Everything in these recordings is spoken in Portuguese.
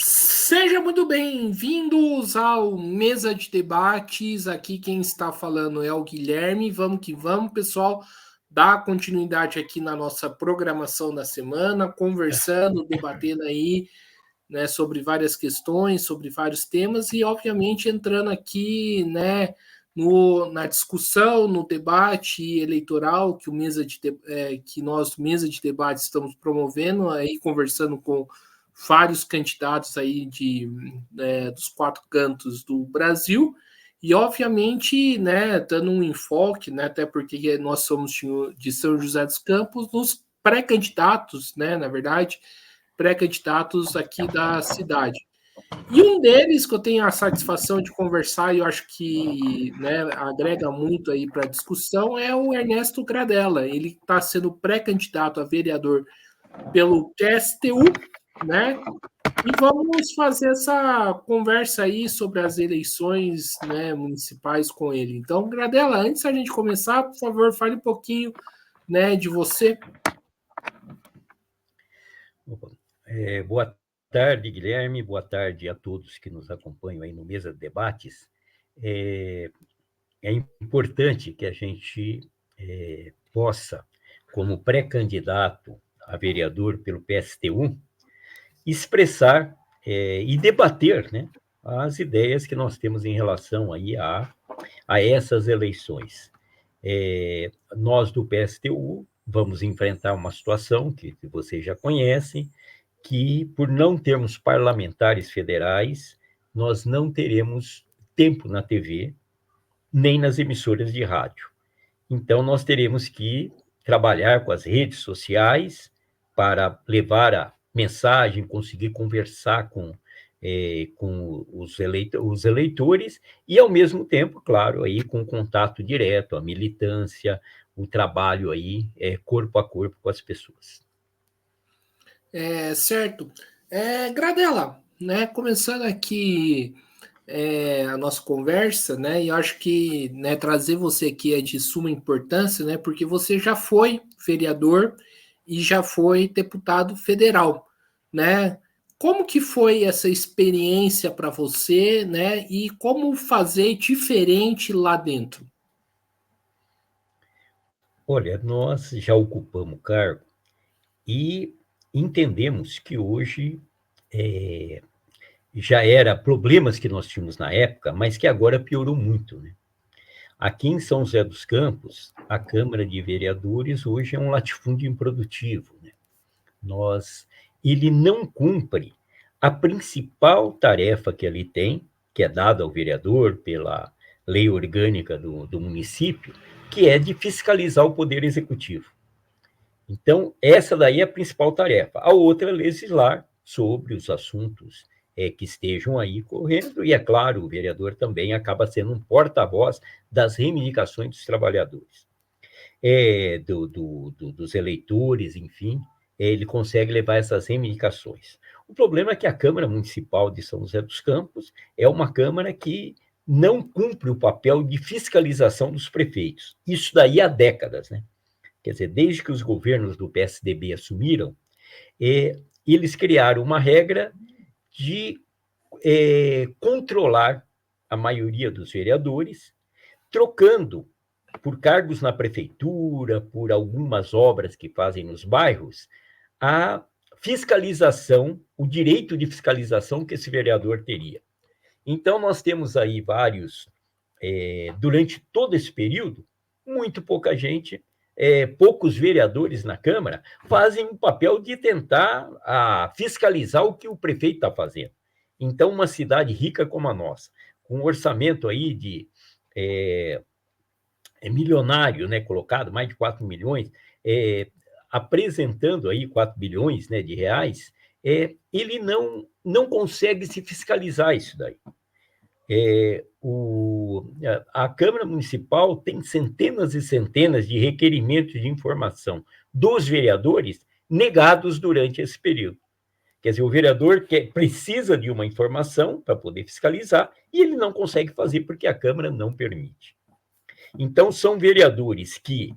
Sejam muito bem-vindos ao Mesa de Debates. Aqui quem está falando é o Guilherme. Vamos que vamos, pessoal. Dar continuidade aqui na nossa programação da semana, conversando, debatendo aí, né, sobre várias questões, sobre vários temas e, obviamente, entrando aqui, né, na discussão, no debate eleitoral que que nós, Mesa de Debate, estamos promovendo, aí conversando com vários candidatos aí dos quatro cantos do Brasil e, obviamente, né, dando um enfoque, né, até porque nós somos de São José dos Campos, nos pré-candidatos, né, na verdade, pré-candidatos aqui da cidade. E um deles que eu tenho a satisfação de conversar e eu acho que, né, agrega muito aí para a discussão é o Ernesto Gradella. Ele está sendo pré-candidato a vereador pelo PSTU, né? E vamos fazer essa conversa aí sobre as eleições, né, municipais com ele. Então, Gradella, antes da gente começar, por favor, fale um pouquinho, né, de você. Boa tarde, Guilherme. Boa tarde a todos que nos acompanham aí no Mesa de Debates. É importante que a gente possa, como pré-candidato a vereador pelo PSTU, expressar e debater, né, as ideias que nós temos em relação aí a essas eleições. Nós do PSTU vamos enfrentar uma situação que vocês já conhecem, que, por não termos parlamentares federais, nós não teremos tempo na TV, nem nas emissoras de rádio. Então, nós teremos que trabalhar com as redes sociais para levar a mensagem, conseguir conversar com os eleitores e, ao mesmo tempo, claro, aí com contato direto, a militância, o trabalho aí corpo a corpo com as pessoas. Certo. Gradella, né, começando aqui a nossa conversa, né, e acho que, né, trazer você aqui é de suma importância, né, porque você já foi vereador e já foi deputado federal, né? Como que foi essa experiência para você, né, e como fazer diferente lá dentro? Olha, nós já ocupamos o cargo e entendemos que hoje já era problemas que nós tínhamos na época, mas que agora piorou muito, né? Aqui em São José dos Campos, a Câmara de Vereadores hoje é um latifúndio improdutivo, né? Ele não cumpre a principal tarefa que ele tem, que é dada ao vereador pela lei orgânica do município, que é de fiscalizar o poder executivo. Então, essa daí é a principal tarefa. A outra é legislar sobre os assuntos que estejam aí correndo, e, é claro, o vereador também acaba sendo um porta-voz das reivindicações dos trabalhadores, dos eleitores, enfim, ele consegue levar essas reivindicações. O problema é que a Câmara Municipal de São José dos Campos é uma Câmara que não cumpre o papel de fiscalização dos prefeitos. Isso daí há décadas, né? Quer dizer, desde que os governos do PSDB assumiram, eles criaram uma regra de controlar a maioria dos vereadores, trocando por cargos na prefeitura, por algumas obras que fazem nos bairros, a fiscalização, o direito de fiscalização que esse vereador teria. Então, nós temos aí durante todo esse período, muito pouca gente, poucos vereadores na Câmara fazem o papel de tentar fiscalizar o que o prefeito está fazendo. Então, uma cidade rica como a nossa, com um orçamento aí de milionário, né, colocado, mais de 4 milhões, apresentando aí 4 bilhões, né, de reais, ele não consegue se fiscalizar isso daí. A Câmara Municipal tem centenas e centenas de requerimentos de informação dos vereadores negados durante esse período. Quer dizer, o vereador precisa de uma informação para poder fiscalizar e ele não consegue fazer porque a Câmara não permite. Então, são vereadores que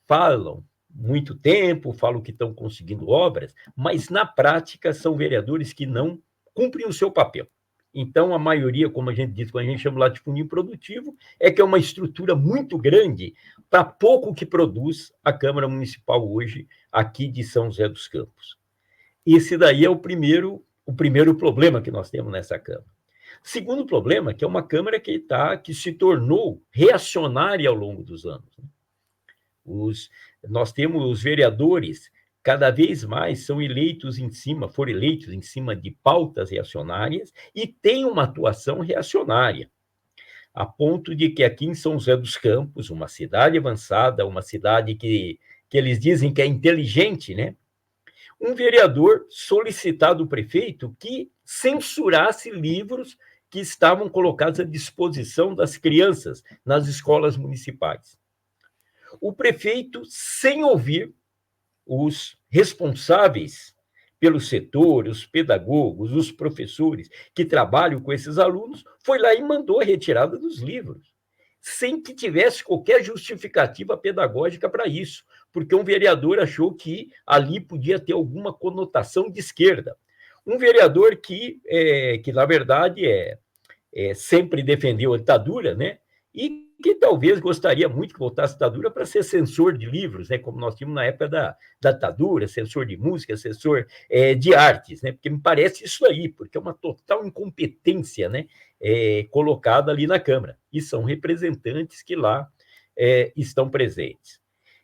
falam muito tempo, falam que estão conseguindo obras, mas na prática são vereadores que não cumprem o seu papel. Então, a maioria, como a gente diz, quando a gente chama latifúndio improdutivo, é que é uma estrutura muito grande para pouco que produz a Câmara Municipal hoje, aqui de São José dos Campos. Esse daí é o primeiro problema que nós temos nessa Câmara. Segundo problema, que é uma Câmara que se tornou reacionária ao longo dos anos. Nós temos os vereadores, cada vez mais foram eleitos em cima de pautas reacionárias e têm uma atuação reacionária, a ponto de que aqui em São José dos Campos, uma cidade avançada, uma cidade que eles dizem que é inteligente, né? Um vereador solicitado ao prefeito que censurasse livros que estavam colocados à disposição das crianças nas escolas municipais. O prefeito, sem ouvir os responsáveis pelo setor, os pedagogos, os professores que trabalham com esses alunos, foi lá e mandou a retirada dos livros, sem que tivesse qualquer justificativa pedagógica para isso, porque um vereador achou que ali podia ter alguma conotação de esquerda. Um vereador que na verdade, sempre defendeu a ditadura, né? E que talvez gostaria muito que voltasse a ditadura para ser censor de livros, né? Como nós tínhamos na época da ditadura, censor de música, censor de artes, né? Porque me parece isso aí, porque é uma total incompetência, né? Colocada ali na Câmara, e são representantes que lá estão presentes.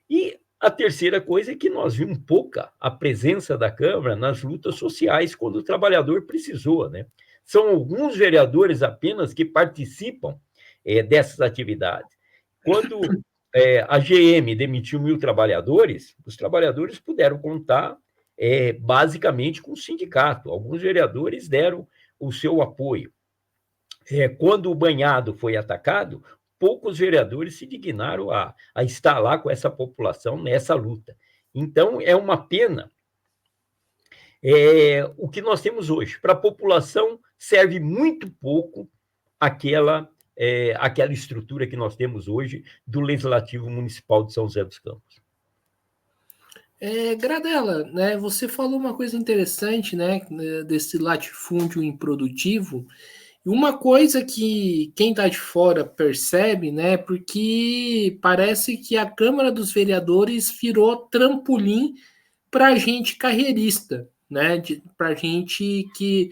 E a terceira coisa é que nós vimos pouca a presença da Câmara nas lutas sociais, quando o trabalhador precisou, né? São alguns vereadores apenas que participam dessas atividades. Quando a GM demitiu 1.000 trabalhadores, os trabalhadores puderam contar basicamente com o sindicato. Alguns vereadores deram o seu apoio. Quando o banhado foi atacado, poucos vereadores se dignaram a estar lá com essa população nessa luta. Então, é uma pena o que nós temos hoje. Para a população, serve muito pouco aquela estrutura que nós temos hoje do Legislativo Municipal de São José dos Campos. Gradela, né, você falou uma coisa interessante, né, desse latifúndio improdutivo. E uma coisa que quem está de fora percebe, né, porque parece que a Câmara dos Vereadores virou trampolim para gente carreirista, né, para gente que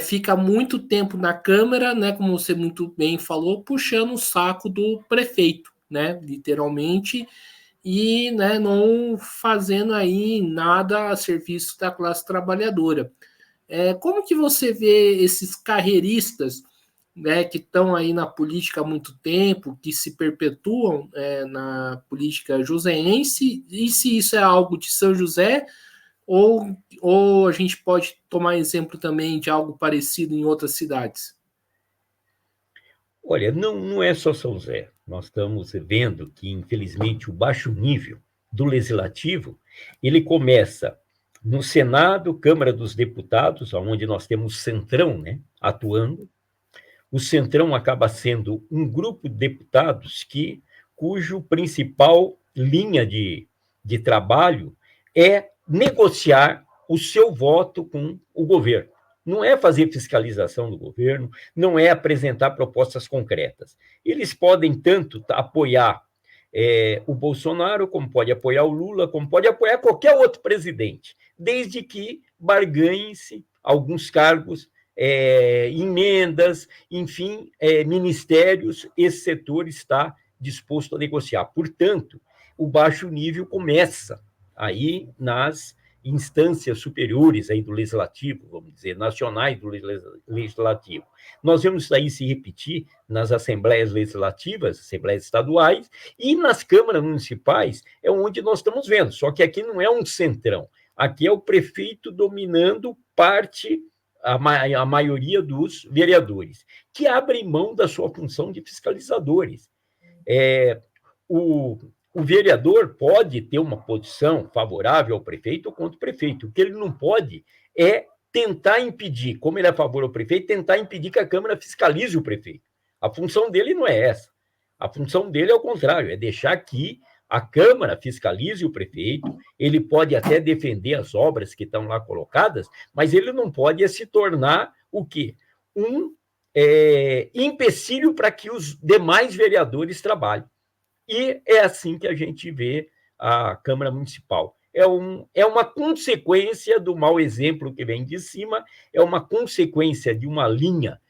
fica muito tempo na Câmara, né, como você muito bem falou, puxando o saco do prefeito, né, literalmente, e, né, não fazendo aí nada a serviço da classe trabalhadora. Como que você vê esses carreiristas, né, que estão aí na política há muito tempo, que se perpetuam na política joseense, e se isso é algo de São José, ou a gente pode tomar exemplo também de algo parecido em outras cidades? Olha, não é só São José. Nós estamos vendo que, infelizmente, o baixo nível do legislativo, ele começa no Senado, Câmara dos Deputados, onde nós temos o Centrão, né, atuando. O Centrão acaba sendo um grupo de deputados cujo principal linha de trabalho é negociar o seu voto com o governo. Não é fazer fiscalização do governo, não é apresentar propostas concretas. Eles podem tanto apoiar o Bolsonaro, como pode apoiar o Lula, como pode apoiar qualquer outro presidente, desde que barganhe-se alguns cargos, emendas, enfim, ministérios, esse setor está disposto a negociar. Portanto, o baixo nível começa aí nas instâncias superiores aí do legislativo, vamos dizer, nacionais do legislativo. Nós vemos isso aí se repetir nas assembleias legislativas, assembleias estaduais, e nas câmaras municipais é onde nós estamos vendo, só que aqui não é um centrão, aqui é o prefeito dominando a maioria dos vereadores, que abrem mão da sua função de fiscalizadores. O vereador pode ter uma posição favorável ao prefeito ou contra o prefeito. O que ele não pode é tentar impedir, como ele é a favor ao prefeito, tentar impedir que a Câmara fiscalize o prefeito. A função dele não é essa. A função dele é o contrário, é deixar que A Câmara fiscaliza o prefeito, ele pode até defender as obras que estão lá colocadas, mas ele não pode se tornar o quê? Um empecilho para que os demais vereadores trabalhem. E é assim que a gente vê a Câmara Municipal. É uma consequência do mau exemplo que vem de cima, é uma consequência de uma linha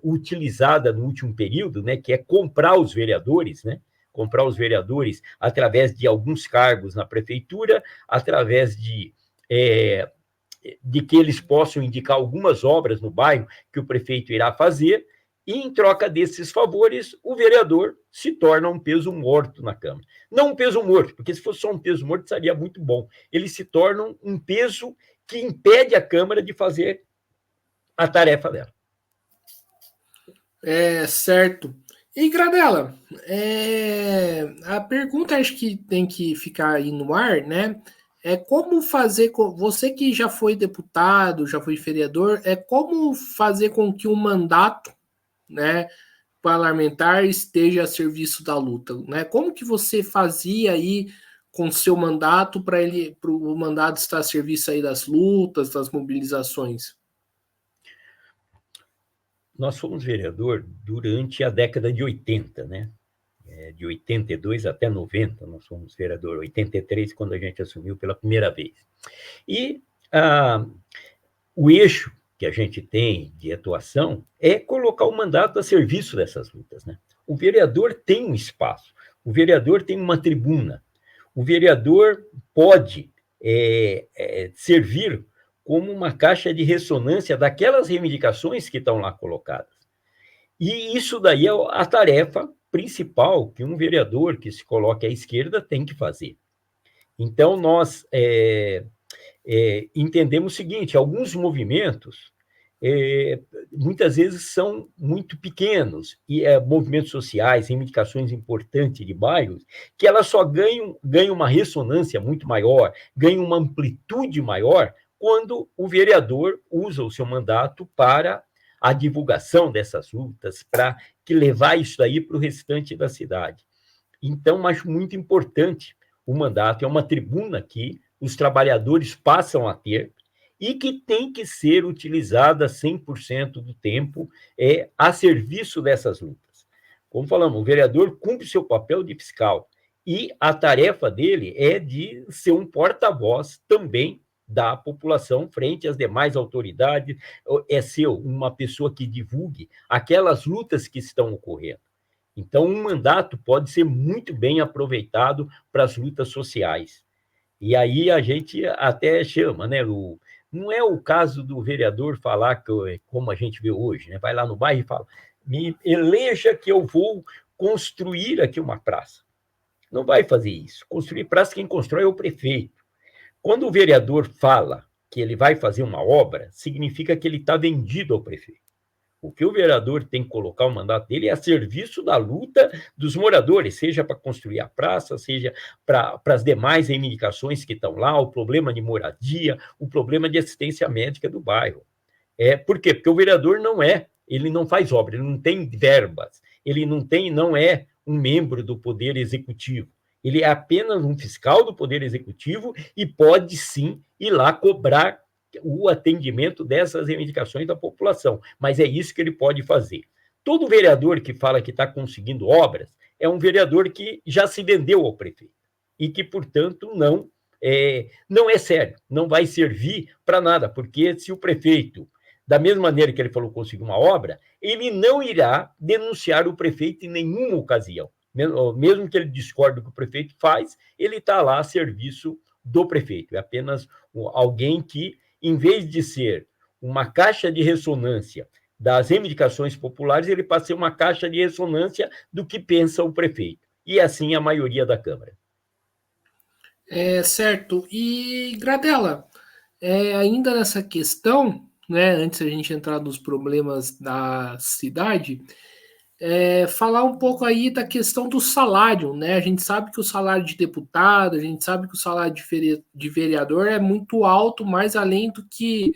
utilizada no último período, né, que é comprar os vereadores, né? Comprar os vereadores através de alguns cargos na prefeitura, através de que eles possam indicar algumas obras no bairro que o prefeito irá fazer, e, em troca desses favores, o vereador se torna um peso morto na Câmara. Não um peso morto, porque se fosse só um peso morto, seria muito bom. Ele se torna um peso que impede a Câmara de fazer a tarefa dela. Certo. E, Gradela, a pergunta acho que tem que ficar aí no ar, né? Como fazer, você que já foi deputado, já foi vereador, como fazer com que o mandato, né, parlamentar esteja a serviço da luta, né? Como que você fazia aí com o seu mandato para o mandato estar a serviço aí das lutas, das mobilizações? Nós fomos vereador durante a década de 80, né? De 82 até 90, nós fomos vereador, 83, quando a gente assumiu pela primeira vez. E o eixo que a gente tem de atuação é colocar o mandato a serviço dessas lutas, né? O vereador tem um espaço, o vereador tem uma tribuna, o vereador pode servir como uma caixa de ressonância daquelas reivindicações que estão lá colocadas. E isso daí é a tarefa principal que um vereador que se coloque à esquerda tem que fazer. Então, nós entendemos o seguinte: alguns movimentos muitas vezes são muito pequenos, e movimentos sociais, reivindicações importantes de bairros, que elas só ganham uma ressonância muito maior, ganham uma amplitude maior, quando o vereador usa o seu mandato para a divulgação dessas lutas, para levar isso aí para o restante da cidade. Então, acho muito importante o mandato, é uma tribuna que os trabalhadores passam a ter e que tem que ser utilizada 100% do tempo a serviço dessas lutas. Como falamos, o vereador cumpre seu papel de fiscal e a tarefa dele é de ser um porta-voz também da população frente às demais autoridades, ser uma pessoa que divulgue aquelas lutas que estão ocorrendo. Então, um mandato pode ser muito bem aproveitado para as lutas sociais. E aí a gente até chama, né? Não é o caso do vereador falar como a gente vê hoje, né? Vai lá no bairro e fala: me eleja que eu vou construir aqui uma praça. Não vai fazer isso. Construir praça, quem constrói é o prefeito. Quando o vereador fala que ele vai fazer uma obra, significa que ele está vendido ao prefeito. O que o vereador tem que colocar o mandato dele é a serviço da luta dos moradores, seja para construir a praça, seja para as demais reivindicações que estão lá, o problema de moradia, o problema de assistência médica do bairro. Por quê? Porque o vereador ele não faz obra, ele não tem verbas, ele não é um membro do Poder Executivo. Ele é apenas um fiscal do Poder Executivo e pode, sim, ir lá cobrar o atendimento dessas reivindicações da população. Mas é isso que ele pode fazer. Todo vereador que fala que está conseguindo obras é um vereador que já se vendeu ao prefeito e que, portanto, não é sério, não vai servir para nada, porque se o prefeito, da mesma maneira que ele falou conseguir uma obra, ele não irá denunciar o prefeito em nenhuma ocasião. Mesmo que ele discorde do que o prefeito faz, ele está lá a serviço do prefeito. É apenas alguém que, em vez de ser uma caixa de ressonância das reivindicações populares, ele passa a ser uma caixa de ressonância do que pensa o prefeito. E assim a maioria da Câmara. Certo. E, Gradela, ainda nessa questão, né, antes da gente entrar nos problemas da cidade, falar um pouco aí da questão do salário, né? A gente sabe que o salário de deputado, a gente sabe que o salário de vereador é muito alto, mais além do que,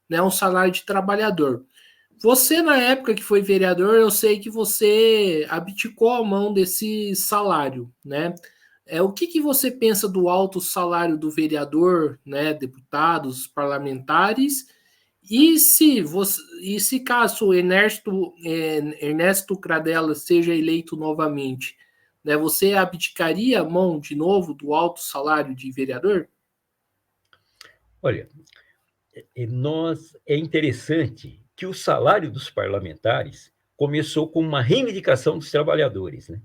né, um salário de trabalhador. Você, na época que foi vereador, eu sei que você abdicou a mão desse salário, né? O que você pensa do alto salário do vereador, né, deputados, parlamentares, e se caso Ernesto Cradella seja eleito novamente, né, você abdicaria a mão de novo do alto salário de vereador? Olha, é interessante que o salário dos parlamentares começou com uma reivindicação dos trabalhadores, né?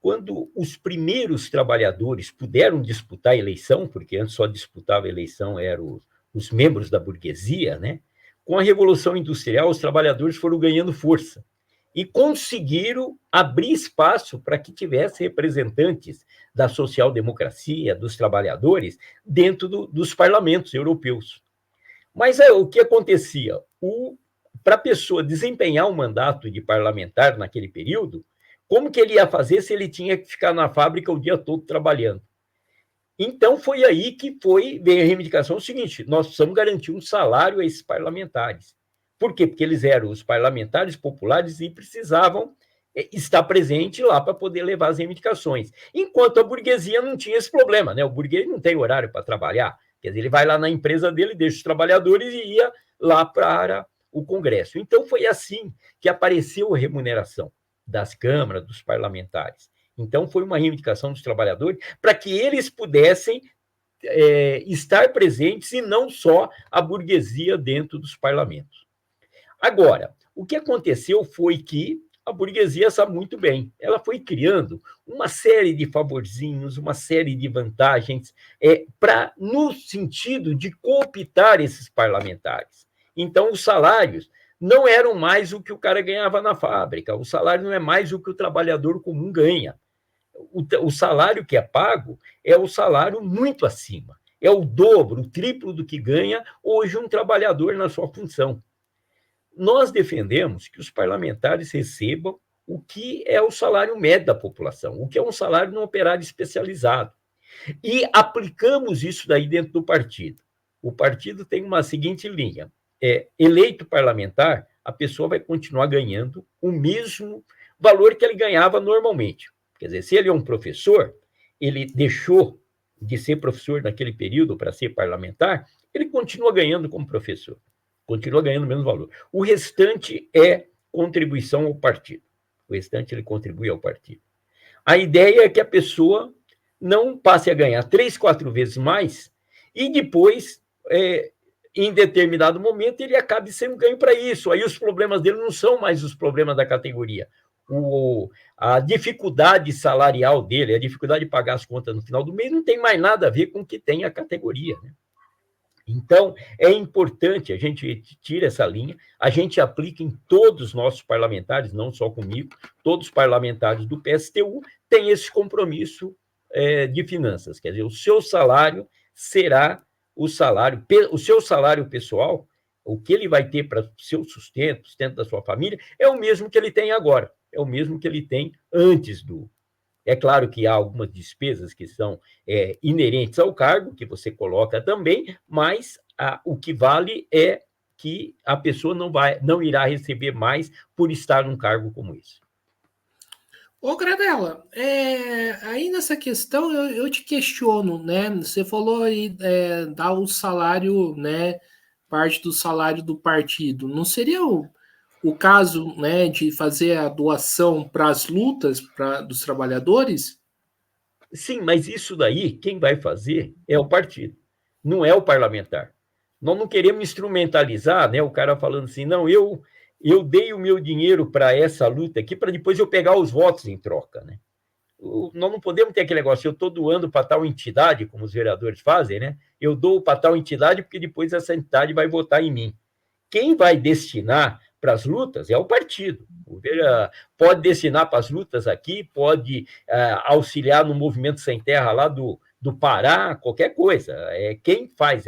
Quando os primeiros trabalhadores puderam disputar a eleição, porque antes só disputava a eleição eram os membros da burguesia, né? Com a Revolução Industrial, os trabalhadores foram ganhando força e conseguiram abrir espaço para que tivesse representantes da social-democracia, dos trabalhadores, dentro dos parlamentos europeus. Mas o que acontecia? Para a pessoa desempenhar um mandato de parlamentar naquele período, como que ele ia fazer se ele tinha que ficar na fábrica o dia todo trabalhando? Então, foi aí que veio a reivindicação seguinte: nós precisamos garantir um salário a esses parlamentares. Por quê? Porque eles eram os parlamentares populares e precisavam estar presente lá para poder levar as reivindicações. Enquanto a burguesia não tinha esse problema, né? O burguês não tem horário para trabalhar. Quer dizer, ele vai lá na empresa dele, deixa os trabalhadores e ia lá para o Congresso. Então, foi assim que apareceu a remuneração das câmaras, dos parlamentares. Então, foi uma reivindicação dos trabalhadores para que eles pudessem estar presentes e não só a burguesia dentro dos parlamentos. Agora, o que aconteceu foi que a burguesia sabe muito bem, ela foi criando uma série de favorzinhos, uma série de vantagens no sentido de cooptar esses parlamentares. Então, os salários não eram mais o que o cara ganhava na fábrica, o salário não é mais o que o trabalhador comum ganha. O salário que é pago é o salário muito acima, é o dobro, o triplo do que ganha hoje um trabalhador na sua função. Nós defendemos que os parlamentares recebam o que é o salário médio da população, o que é um salário no operário especializado. E aplicamos isso daí dentro do partido. O partido tem uma seguinte linha: eleito parlamentar, a pessoa vai continuar ganhando o mesmo valor que ele ganhava normalmente. Quer dizer, se ele é um professor, ele deixou de ser professor naquele período para ser parlamentar, ele continua ganhando como professor, continua ganhando o mesmo valor. O restante é contribuição ao partido. O restante ele contribui ao partido. A ideia é que a pessoa não passe a ganhar 3, 4 vezes mais e depois, em determinado momento, ele acabe sendo ganho para isso. Aí os problemas dele não são mais os problemas da categoria. A dificuldade salarial dele, a dificuldade de pagar as contas no final do mês, não tem mais nada a ver com o que tem a categoria, né? Então, é importante, a gente tira essa linha, a gente aplica em todos os nossos parlamentares, não só comigo, todos os parlamentares do PSTU têm esse compromisso de finanças, quer dizer, o seu salário será o seu salário pessoal, o que ele vai ter para o seu sustento da sua família, é o mesmo que ele tem agora, é o mesmo que ele tem antes do... É claro que há algumas despesas que são inerentes ao cargo, que você coloca também, mas o que vale é que a pessoa não irá receber mais por estar num cargo como esse. Ô, Gradella, aí nessa questão eu te questiono, né? Você falou aí dar o salário, né? Parte do salário do partido. Não seria o caso, né, de fazer a doação para as lutas dos trabalhadores? Sim, mas isso daí, quem vai fazer é o partido, não é o parlamentar. Nós não queremos instrumentalizar, né, o cara falando assim, não, eu dei o meu dinheiro para essa luta aqui, para depois eu pegar os votos em troca, né? Nós não podemos ter aquele negócio, eu estou doando para tal entidade, como os vereadores fazem, né? Eu dou para tal entidade porque depois essa entidade vai votar em mim. Quem vai destinar para as lutas é o partido. Pode destinar para as lutas aqui, pode auxiliar no Movimento Sem Terra lá do Pará, qualquer coisa. Quem faz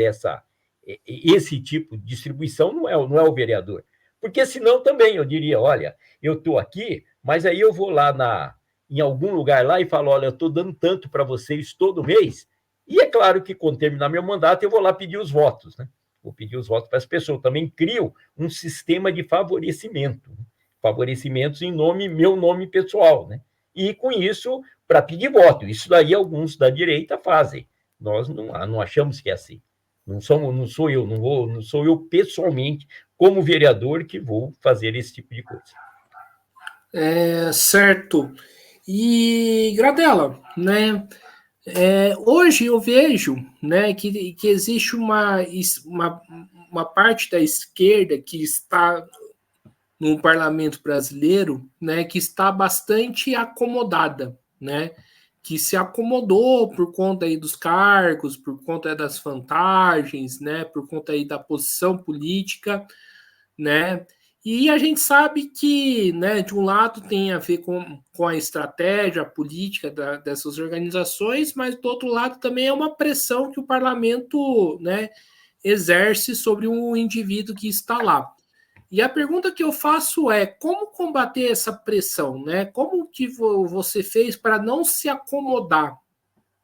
esse tipo de distribuição não é o vereador. Porque senão também eu diria, olha, eu estou aqui, mas aí eu vou lá em algum lugar lá e falo, olha, eu estou dando tanto para vocês todo mês, e é claro que quando terminar meu mandato eu vou lá pedir os votos, né? Vou pedir os votos para as pessoas. Eu também crio um sistema de favorecimento, favorecimentos em meu nome pessoal, né? e, com isso, para pedir voto. Isso daí alguns da direita fazem. Nós não achamos que é assim. Não sou eu, não sou eu pessoalmente, como vereador, que vou fazer esse tipo de coisa. Certo. E, Gradela, né? Hoje eu vejo, né, que existe uma parte da esquerda que está no parlamento brasileiro, né, que está bastante acomodada, né, que se acomodou por conta aí dos cargos, por conta das vantagens, né, por conta aí da posição política, né, e a gente sabe que, né, de um lado tem a ver com a estratégia política dessas organizações, mas do outro lado também é uma pressão que o parlamento, né, exerce sobre o indivíduo que está lá. E a pergunta que eu faço é, como combater essa pressão, né? Como que você fez para não se acomodar,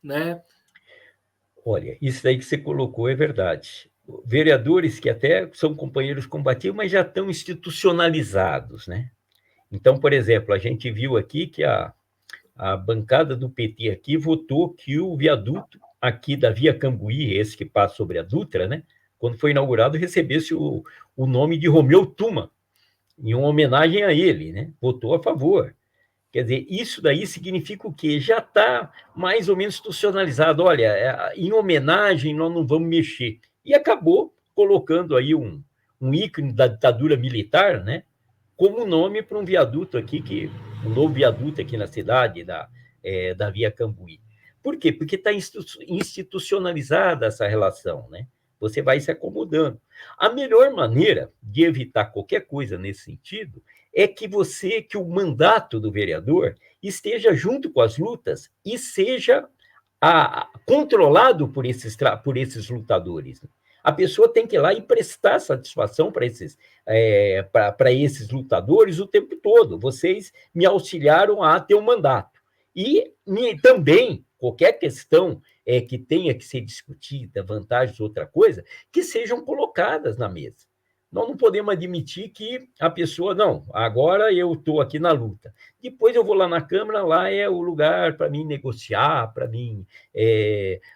né? Olha, isso aí que você colocou é verdade. Vereadores que até são companheiros combativos, mas já estão institucionalizados, né? Então, por exemplo, a gente viu aqui que a bancada do PT aqui votou que o viaduto aqui da Via Cambuí, esse que passa sobre a Dutra, né? Quando foi inaugurado, recebesse o nome de Romeu Tuma, em uma homenagem a ele, né? Votou a favor. Quer dizer, isso daí significa o quê? Já está mais ou menos institucionalizado. Olha, em homenagem nós não vamos mexer. E acabou colocando aí um ícone da ditadura militar, né? Como nome para um viaduto aqui, um novo viaduto aqui na cidade da Via Cambuí. Por quê? Porque está institucionalizada essa relação, né? Você vai se acomodando. A melhor maneira de evitar qualquer coisa nesse sentido é que que o mandato do vereador esteja junto com as lutas e seja controlado por esses lutadores. A pessoa tem que ir lá e prestar satisfação para esses lutadores o tempo todo. Vocês me auxiliaram a ter um mandato. E também, qualquer questão que tenha que ser discutida, vantagens, outra coisa, que sejam colocadas na mesa. Nós não podemos admitir que a pessoa, não, agora eu estou aqui na luta. Depois eu vou lá na Câmara, lá é o lugar para mim negociar, para mim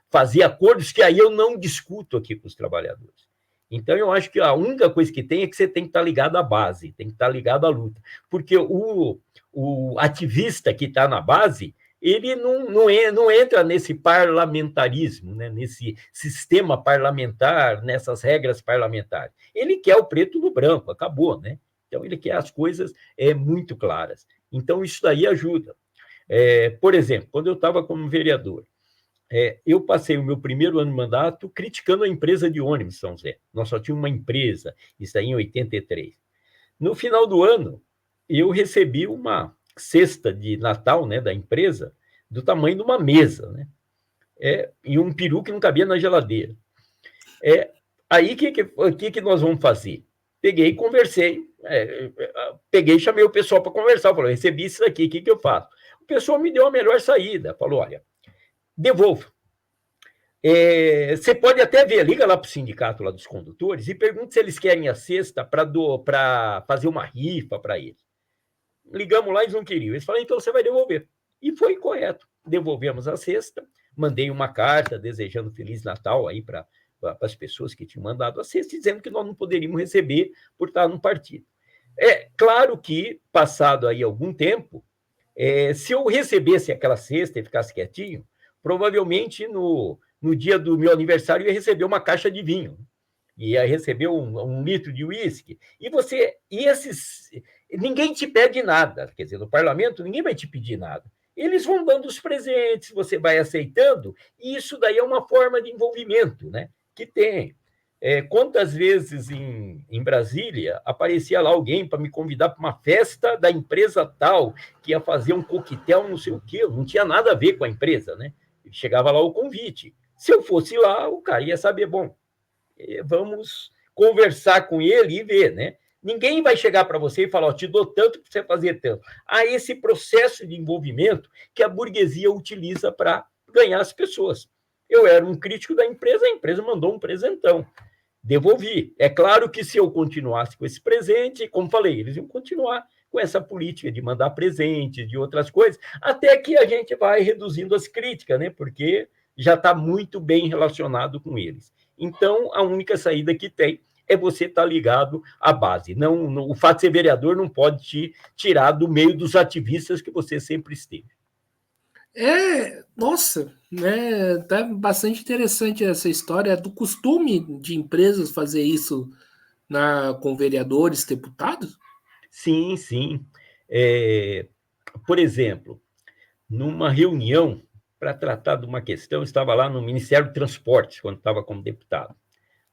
fazer acordos que aí eu não discuto aqui com os trabalhadores. Então, eu acho que a única coisa que tem é que você tem que estar ligado à base, tem que estar ligado à luta. Porque o ativista que está na base, ele não entra nesse parlamentarismo, né? Nesse sistema parlamentar, nessas regras parlamentares. Ele quer o preto no branco, acabou, né? Então, ele quer as coisas muito claras. Então, isso daí ajuda. Por exemplo, quando eu estava como vereador, eu passei o meu primeiro ano de mandato criticando a empresa de ônibus São José. Nós só tínhamos uma empresa, isso aí em 83. No final do ano, eu recebi uma cesta de Natal, né, da empresa, do tamanho de uma mesa, né? E um peru que não cabia na geladeira. Aí, o que nós vamos fazer? Peguei e conversei. Peguei e chamei o pessoal para conversar. Falei, recebi isso aqui, o que eu faço? O pessoal me deu a melhor saída. Falou, olha, devolva. Você pode até ver, liga lá para o sindicato lá dos condutores e pergunta se eles querem a cesta para fazer uma rifa para eles. Ligamos lá, eles não queriam. Eles falaram, então você vai devolver. E foi correto. Devolvemos a cesta, mandei uma carta desejando Feliz Natal aí para as pessoas que tinham mandado a cesta, dizendo que nós não poderíamos receber por estar no partido. Claro que, passado aí algum tempo, se eu recebesse aquela cesta e ficasse quietinho, provavelmente no dia do meu aniversário eu ia receber uma caixa de vinho, ia receber um litro de uísque, ninguém te pede nada, quer dizer, no parlamento ninguém vai te pedir nada. Eles vão dando os presentes, você vai aceitando, e isso daí é uma forma de envolvimento, né? Que tem. Quantas vezes em Brasília aparecia lá alguém para me convidar para uma festa da empresa tal, que ia fazer um coquetel, não sei o quê, não tinha nada a ver com a empresa, né? Chegava lá o convite. Se eu fosse lá, o cara ia saber, bom, vamos conversar com ele e ver, né? Ninguém vai chegar para você e falar, ó, te dou tanto para você fazer tanto. Há esse processo de envolvimento que a burguesia utiliza para ganhar as pessoas. Eu era um crítico da empresa, a empresa mandou um presentão. Devolvi. É claro que se eu continuasse com esse presente, como falei, eles iam continuar com essa política de mandar presentes, de outras coisas, até que a gente vai reduzindo as críticas, né? Porque já está muito bem relacionado com eles. Então, a única saída que tem é você estar ligado à base. Não, o fato de ser vereador não pode te tirar do meio dos ativistas que você sempre esteve. Nossa, né? Tá bastante interessante essa história do costume de empresas fazer isso com vereadores, deputados. Sim, sim. Por exemplo, numa reunião para tratar de uma questão, eu estava lá no Ministério do Transportes, quando estava como deputado.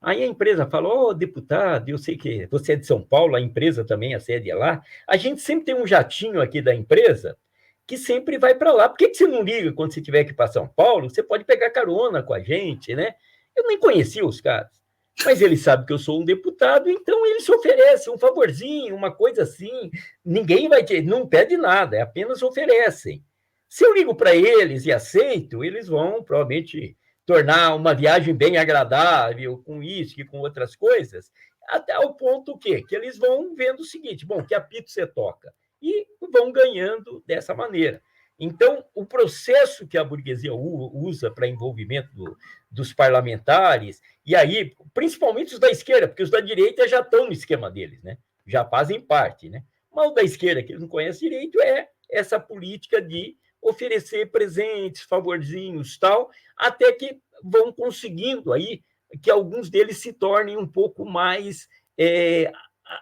Aí a empresa falou, deputado, eu sei que você é de São Paulo, a empresa também, a sede é lá. A gente sempre tem um jatinho aqui da empresa que sempre vai para lá. Por que você não liga quando você tiver que ir para São Paulo? Você pode pegar carona com a gente, né? Eu nem conhecia os caras. Mas eles sabem que eu sou um deputado, então eles se oferecem um favorzinho, uma coisa assim. Ninguém vai ter, não pede nada, é apenas oferecem. Se eu ligo para eles e aceito, eles vão provavelmente tornar uma viagem bem agradável com isso e com outras coisas, até o ponto que eles vão vendo o seguinte, bom, que apito você toca, e vão ganhando dessa maneira. Então, o processo que a burguesia usa para envolvimento dos parlamentares, e aí, principalmente os da esquerda, porque os da direita já estão no esquema deles, né? Já fazem parte, né? Mas o da esquerda, que eles não conhecem direito, é essa política de oferecer presentes, favorzinhos, tal, até que vão conseguindo aí que alguns deles se tornem um pouco mais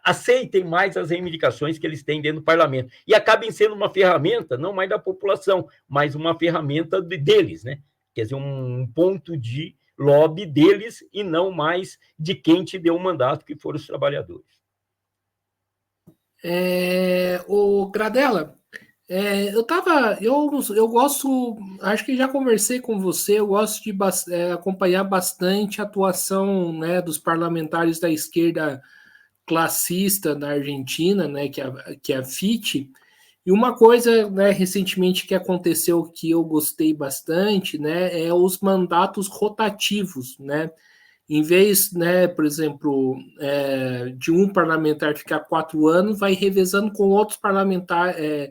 aceitem mais as reivindicações que eles têm dentro do parlamento e acabem sendo uma ferramenta não mais da população, mas uma ferramenta deles, né? Quer dizer, um ponto de lobby deles e não mais de quem te deu o mandato, que foram os trabalhadores. O Gradella, eu gosto, acho que já conversei com você, eu gosto de acompanhar bastante a atuação, né, dos parlamentares da esquerda classista na Argentina, né, que é a FIT. E uma coisa, né, recentemente que aconteceu que eu gostei bastante, né, é os mandatos rotativos, né? Em vez, né, por exemplo, de um parlamentar ficar 4 anos, vai revezando com outros parlamentares,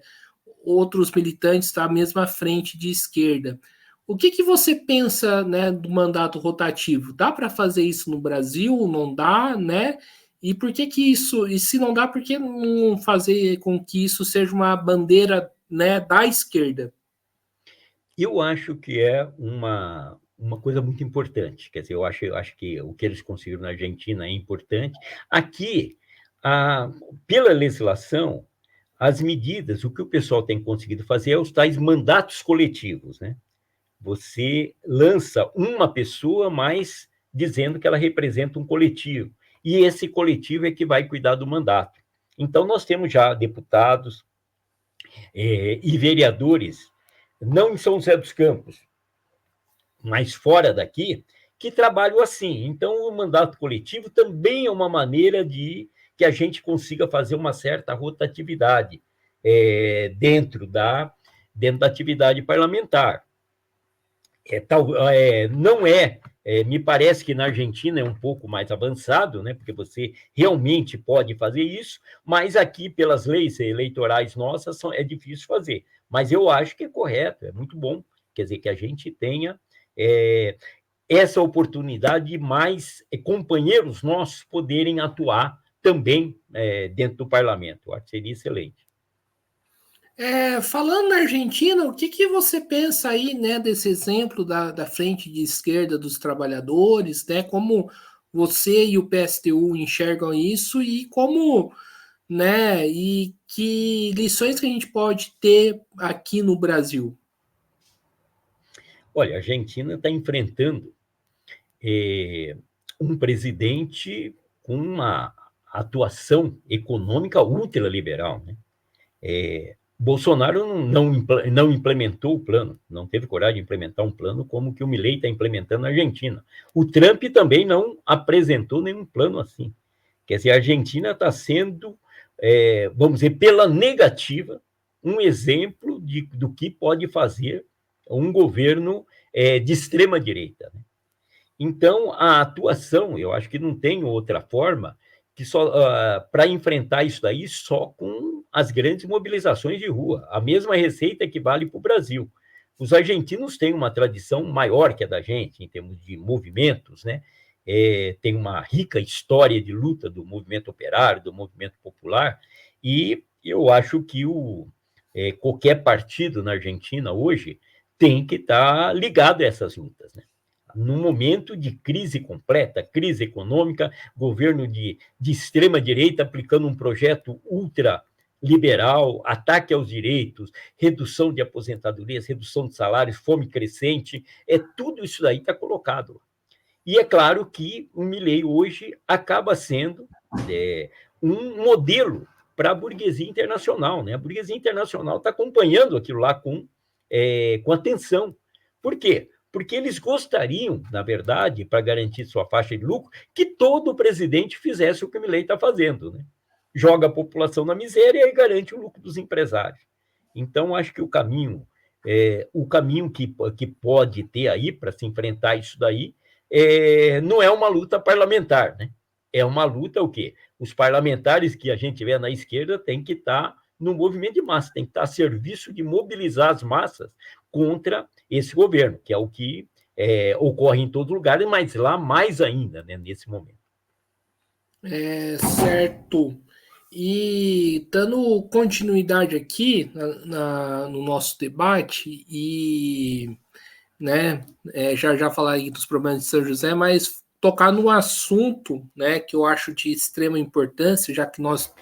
outros militantes da mesma frente de esquerda. O que você pensa, né, do mandato rotativo? Dá para fazer isso no Brasil? Não dá, né? E por que isso? E se não dá, por que não fazer com que isso seja uma bandeira, né, da esquerda? Eu acho que é uma coisa muito importante. Quer dizer, eu acho que o que eles conseguiram na Argentina é importante. Aqui, pela legislação, as medidas, o que o pessoal tem conseguido fazer é os tais mandatos coletivos, né? Você lança uma pessoa, mas dizendo que ela representa um coletivo. E esse coletivo é que vai cuidar do mandato. Então, nós temos já deputados e vereadores, não em São José dos Campos, mas fora daqui, que trabalham assim. Então, o mandato coletivo também é uma maneira de que a gente consiga fazer uma certa rotatividade dentro da atividade parlamentar. Não me parece que na Argentina é um pouco mais avançado, né, porque você realmente pode fazer isso, mas aqui, pelas leis eleitorais nossas, é difícil fazer. Mas eu acho que é correto, é muito bom, quer dizer, que a gente tenha essa oportunidade de mais companheiros nossos poderem atuar também dentro do parlamento. Eu acho que seria excelente. Falando na Argentina, o que você pensa aí, né, desse exemplo da frente de esquerda dos trabalhadores, né? Como você e o PSTU enxergam isso e como, né? E que lições que a gente pode ter aqui no Brasil? Olha, a Argentina está enfrentando um presidente com uma atuação econômica ultraliberal, né? Bolsonaro não implementou o plano, não teve coragem de implementar um plano como que o Milei está implementando na Argentina. O Trump também não apresentou nenhum plano assim. Quer dizer, a Argentina está sendo, vamos dizer, pela negativa, um exemplo do que pode fazer um governo de extrema-direita. Né? Então, a atuação, eu acho que não tem outra forma que só para enfrentar isso daí só com as grandes mobilizações de rua. A mesma receita que vale para o Brasil. Os argentinos têm uma tradição maior que a da gente, em termos de movimentos, né? Tem uma rica história de luta do movimento operário, do movimento popular, e eu acho que qualquer partido na Argentina hoje tem que estar ligado a essas lutas, né? Num momento de crise completa, crise econômica, governo de extrema-direita aplicando um projeto ultraliberal, ataque aos direitos, redução de aposentadorias, redução de salários, fome crescente, tudo isso daí está colocado. E é claro que o Milei hoje acaba sendo um modelo para a burguesia internacional, né? A burguesia internacional está acompanhando aquilo lá com atenção. Por quê? Porque eles gostariam, na verdade, para garantir sua faixa de lucro, que todo presidente fizesse o que o Milei está fazendo, né? Joga a população na miséria e garante o lucro dos empresários. Então, acho que o caminho que pode ter aí para se enfrentar isso daí não é uma luta parlamentar, né? É uma luta o quê? Os parlamentares que a gente vê na esquerda têm que estar no movimento de massa, tem que estar a serviço de mobilizar as massas contra esse governo, que é o que ocorre em todo lugar, mas lá mais ainda, né, nesse momento. Certo. E dando continuidade aqui no nosso debate, e né, já falar aí dos problemas de São José, mas tocar no assunto, né, que eu acho de extrema importância, já que nós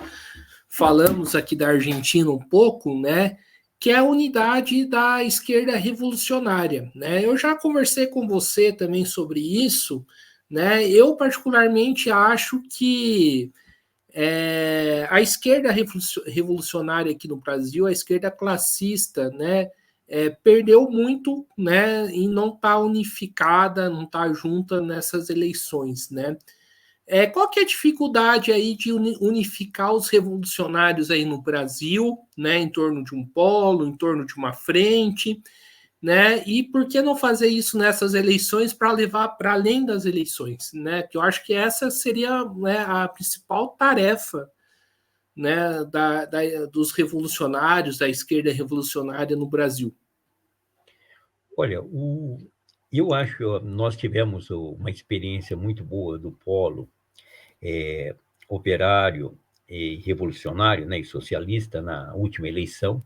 falamos aqui da Argentina um pouco, né, que é a unidade da esquerda revolucionária, né? Eu já conversei com você também sobre isso, né? Eu particularmente acho que a esquerda revolucionária aqui no Brasil, a esquerda classista, né, perdeu muito, né, e não está unificada, não está junta nessas eleições, né? Qual que é a dificuldade aí de unificar os revolucionários aí no Brasil, né, em torno de um polo, em torno de uma frente, né? E por que não fazer isso nessas eleições para levar para além das eleições, né? Que eu acho que essa seria, né, a principal tarefa, né, dos revolucionários, da esquerda revolucionária no Brasil. Olha, eu acho que nós tivemos uma experiência muito boa do polo operário e revolucionário, né, e socialista na última eleição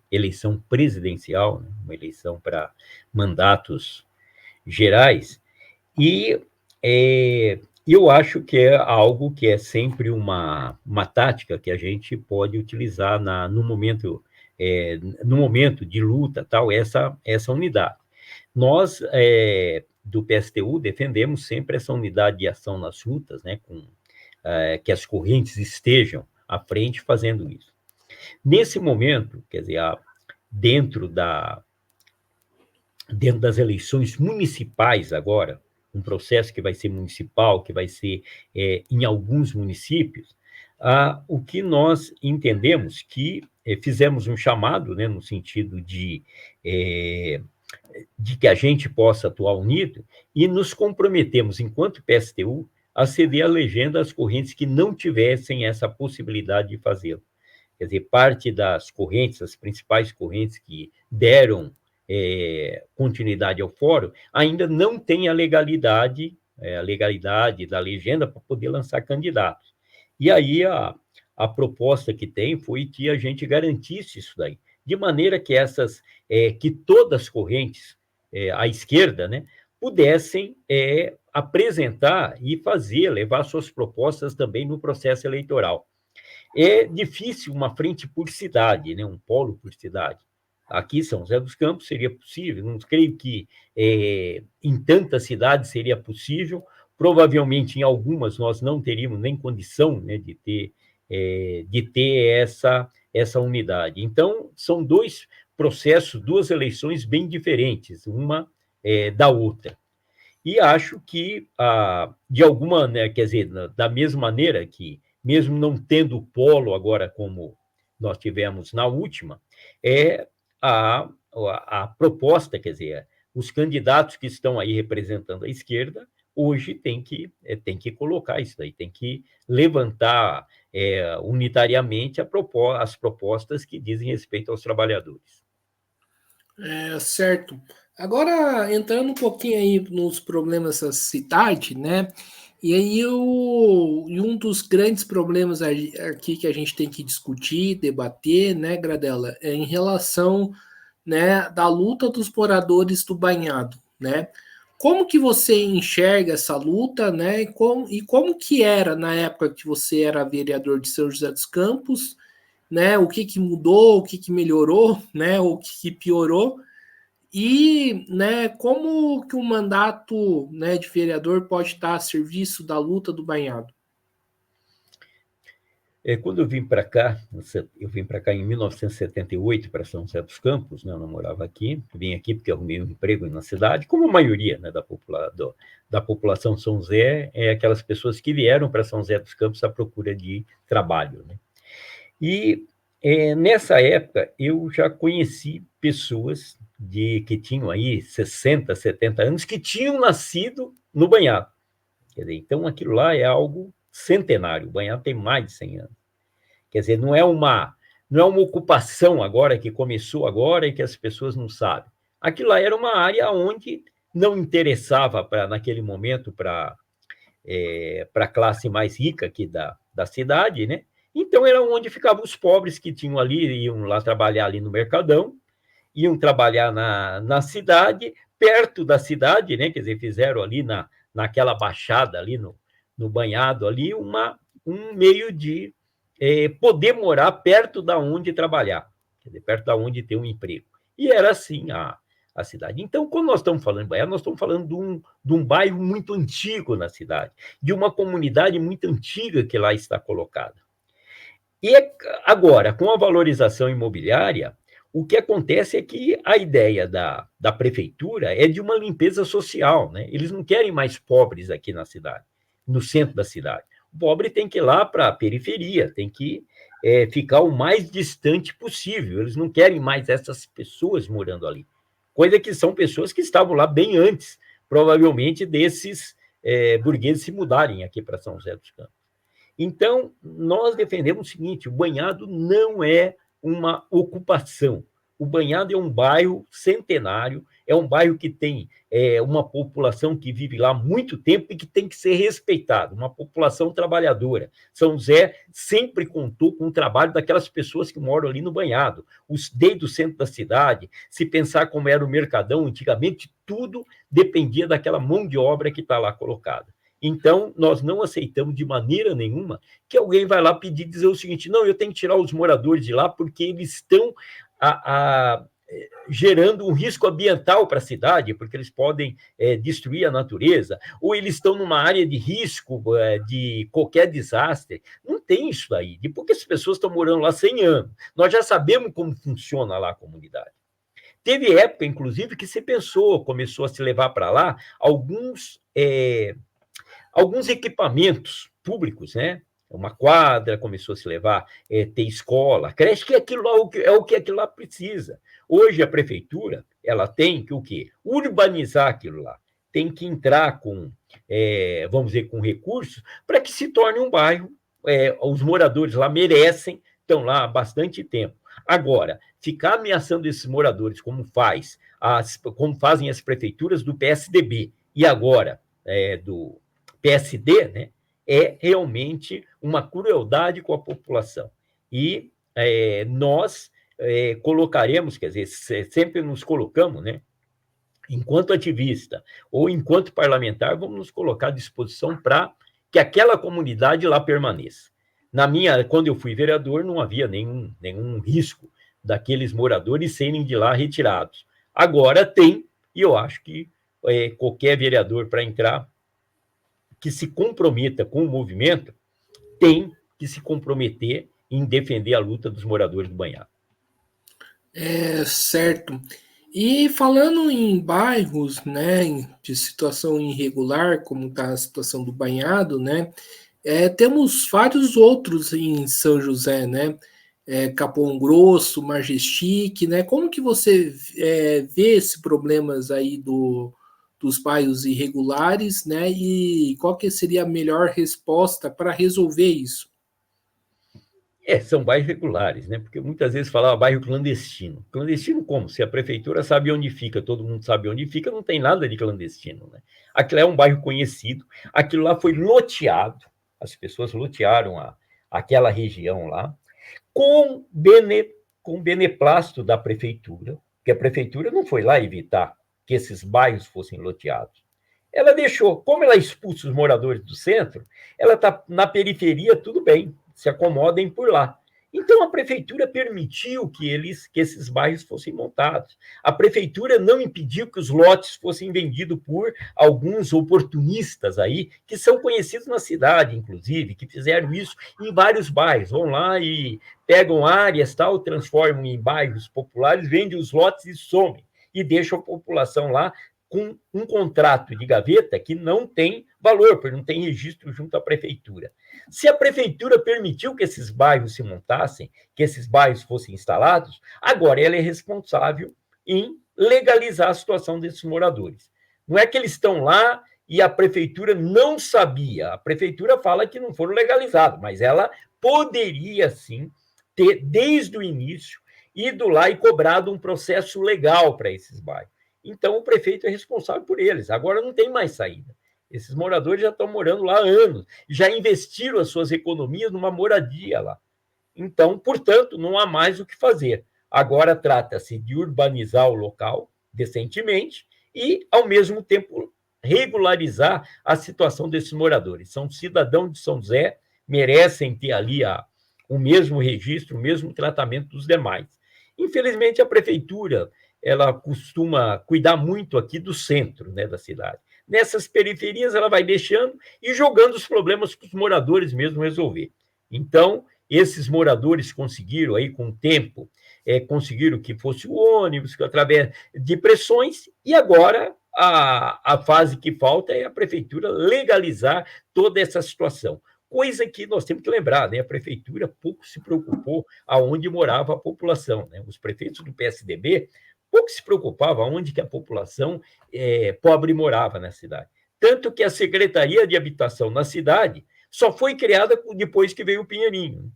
presidencial, né, uma eleição para mandatos gerais, e eu acho que é algo que é sempre uma tática que a gente pode utilizar no momento de luta, tal, essa unidade. Nós, do PSTU, defendemos sempre essa unidade de ação nas lutas, né, que as correntes estejam à frente fazendo isso. Nesse momento, quer dizer, dentro das eleições municipais agora, um processo que vai ser municipal, que vai ser em alguns municípios, o que nós entendemos que fizemos um chamado, né, no sentido de que a gente possa atuar unido e nos comprometemos, enquanto PSTU, a ceder a legenda às correntes que não tivessem essa possibilidade de fazê-lo. Quer dizer, parte das correntes, as principais correntes que deram continuidade ao fórum, ainda não tem a legalidade da legenda para poder lançar candidatos. E aí a proposta que tem foi que a gente garantisse isso daí, de maneira que que todas as correntes à esquerda, né, pudessem apresentar e levar suas propostas também no processo eleitoral. É difícil uma frente por cidade, né, um polo por cidade. Aqui, São José dos Campos, seria possível, não creio que em tantas cidades seria possível, provavelmente em algumas nós não teríamos nem condição, né, de ter essa unidade. Então, são dois processos, duas eleições bem diferentes, uma da outra. E acho que, de alguma, né, quer dizer, da mesma maneira que, mesmo não tendo polo agora como nós tivemos na última, a proposta, quer dizer, os candidatos que estão aí representando a esquerda, hoje tem que colocar isso daí, tem que levantar unitariamente as propostas que dizem respeito aos trabalhadores. Certo. Agora, entrando um pouquinho aí nos problemas da cidade, né? E aí, e um dos grandes problemas aqui que a gente tem que discutir, debater, né, Gradela, é em relação, né, da luta dos moradores do Banhado, né? Como que você enxerga essa luta, né? E como que era na época que você era vereador de São José dos Campos, né? O que que mudou, o que que melhorou, né? O que que piorou? E, né, como que um mandato, né, de vereador pode estar a serviço da luta do banhado? Quando eu vim para cá em 1978 para São José dos Campos, né, eu não morava aqui, vim aqui porque arrumei um emprego na cidade, como a maioria, né, da população de São José, aquelas pessoas que vieram para São José dos Campos à procura de trabalho, né? E nessa época eu já conheci pessoas que tinham aí 60, 70 anos, que tinham nascido no Banhado. Quer dizer, então aquilo lá é algo centenário, o Banhado tem mais de 100 anos. Quer dizer, não é uma ocupação agora, que começou agora e que as pessoas não sabem. Aquilo lá era uma área onde não interessava, naquele momento, para a classe mais rica aqui da cidade, né? Então, era onde ficavam os pobres que tinham ali, iam lá trabalhar ali no Mercadão, iam trabalhar na cidade, perto da cidade, né? Quer dizer, fizeram ali naquela baixada ali no Banhado ali um meio de poder morar perto da onde trabalhar, quer dizer, perto da onde ter um emprego. E era assim a cidade. Então, quando nós estamos falando de Banhado, nós estamos falando de um bairro muito antigo na cidade, de uma comunidade muito antiga que lá está colocada. E agora, com a valorização imobiliária, o que acontece é que a ideia da prefeitura é de uma limpeza social, né? Eles não querem mais pobres aqui na cidade, no centro da cidade. O pobre tem que ir lá para a periferia, tem que ficar o mais distante possível. Eles não querem mais essas pessoas morando ali. Coisa que são pessoas que estavam lá bem antes, provavelmente, desses burgueses se mudarem aqui para São José dos Campos. Então, nós defendemos o seguinte: o Banhado não é uma ocupação. O Banhado é um bairro centenário, é um bairro que tem uma população que vive lá há muito tempo e que tem que ser respeitada, uma população trabalhadora. São José sempre contou com o trabalho daquelas pessoas que moram ali no Banhado, desde o centro da cidade. Se pensar como era o Mercadão antigamente, tudo dependia daquela mão de obra que está lá colocada. Então, nós não aceitamos de maneira nenhuma que alguém vai lá pedir, dizer o seguinte: não, eu tenho que tirar os moradores de lá porque eles estão gerando um risco ambiental para a cidade, porque eles podem destruir a natureza, ou eles estão numa área de risco de qualquer desastre. Não tem isso daí. De porque as pessoas estão morando lá 100 anos. Nós já sabemos como funciona lá a comunidade. Teve época, inclusive, que se começou a se levar para lá alguns equipamentos públicos, né? Uma quadra começou a se levar, ter escola, creche, que aquilo lá é o que aquilo lá precisa. Hoje a prefeitura ela tem que o quê? Urbanizar aquilo lá. Tem que entrar com, vamos dizer, com recursos para que se torne um bairro. Os moradores lá merecem, estão lá há bastante tempo. Agora, ficar ameaçando esses moradores, como fazem as prefeituras do PSDB e agora do PSD, né, é realmente uma crueldade com a população. E nós colocaremos, quer dizer, sempre nos colocamos, né, enquanto ativista ou enquanto parlamentar, vamos nos colocar à disposição para que aquela comunidade lá permaneça. Quando eu fui vereador, não havia nenhum risco daqueles moradores serem de lá retirados. Agora tem, e eu acho que qualquer vereador para entrar que se comprometa com o movimento tem que se comprometer em defender a luta dos moradores do Banhado. Certo. E falando em bairros, né, de situação irregular, como está a situação do Banhado, né, temos vários outros em São José, né, Capão Grosso, Majestic, né, como que você vê esses problemas aí dos bairros irregulares, né, e qual que seria a melhor resposta para resolver isso? São bairros regulares, né? Porque muitas vezes falava bairro clandestino. Clandestino como? Se a prefeitura sabe onde fica, todo mundo sabe onde fica, não tem nada de clandestino, né? Aquilo é um bairro conhecido, aquilo lá foi loteado, as pessoas lotearam aquela região lá, com, com beneplácito da prefeitura, que a prefeitura não foi lá evitar que esses bairros fossem loteados. Ela deixou, como ela expulsa os moradores do centro, ela está na periferia, tudo bem, se acomodem por lá. Então, a prefeitura permitiu que esses bairros fossem montados. A prefeitura não impediu que os lotes fossem vendidos por alguns oportunistas aí, que são conhecidos na cidade, inclusive, que fizeram isso em vários bairros. Vão lá e pegam áreas, tal, transformam em bairros populares, vendem os lotes e somem. E deixam a população lá com um contrato de gaveta que não tem valor, porque não tem registro junto à prefeitura. Se a prefeitura permitiu que esses bairros se montassem, que esses bairros fossem instalados, agora ela é responsável em legalizar a situação desses moradores. Não é que eles estão lá e a prefeitura não sabia. A prefeitura fala que não foram legalizados, mas ela poderia, sim, ter, desde o início, ido lá e cobrado um processo legal para esses bairros. Então, o prefeito é responsável por eles. Agora não tem mais saída. Esses moradores já estão morando lá há anos, já investiram as suas economias numa moradia lá. Então, portanto, não há mais o que fazer. Agora trata-se de urbanizar o local decentemente e, ao mesmo tempo, regularizar a situação desses moradores. São cidadãos de São José, merecem ter ali o mesmo registro, o mesmo tratamento dos demais. Infelizmente, a prefeitura ela costuma cuidar muito aqui do centro, né, da cidade. Nessas periferias, ela vai deixando e jogando os problemas para os moradores mesmo resolver. Então, esses moradores conseguiram, aí, com o tempo, conseguiram que fosse o ônibus, através de pressões, e agora a fase que falta é a prefeitura legalizar toda essa situação. Coisa que nós temos que lembrar, né? A prefeitura pouco se preocupou aonde morava a população, né? Os prefeitos do PSDB pouco se preocupava onde que a população pobre morava na cidade. Tanto que a Secretaria de Habitação na cidade só foi criada depois que veio o Pinheirinho.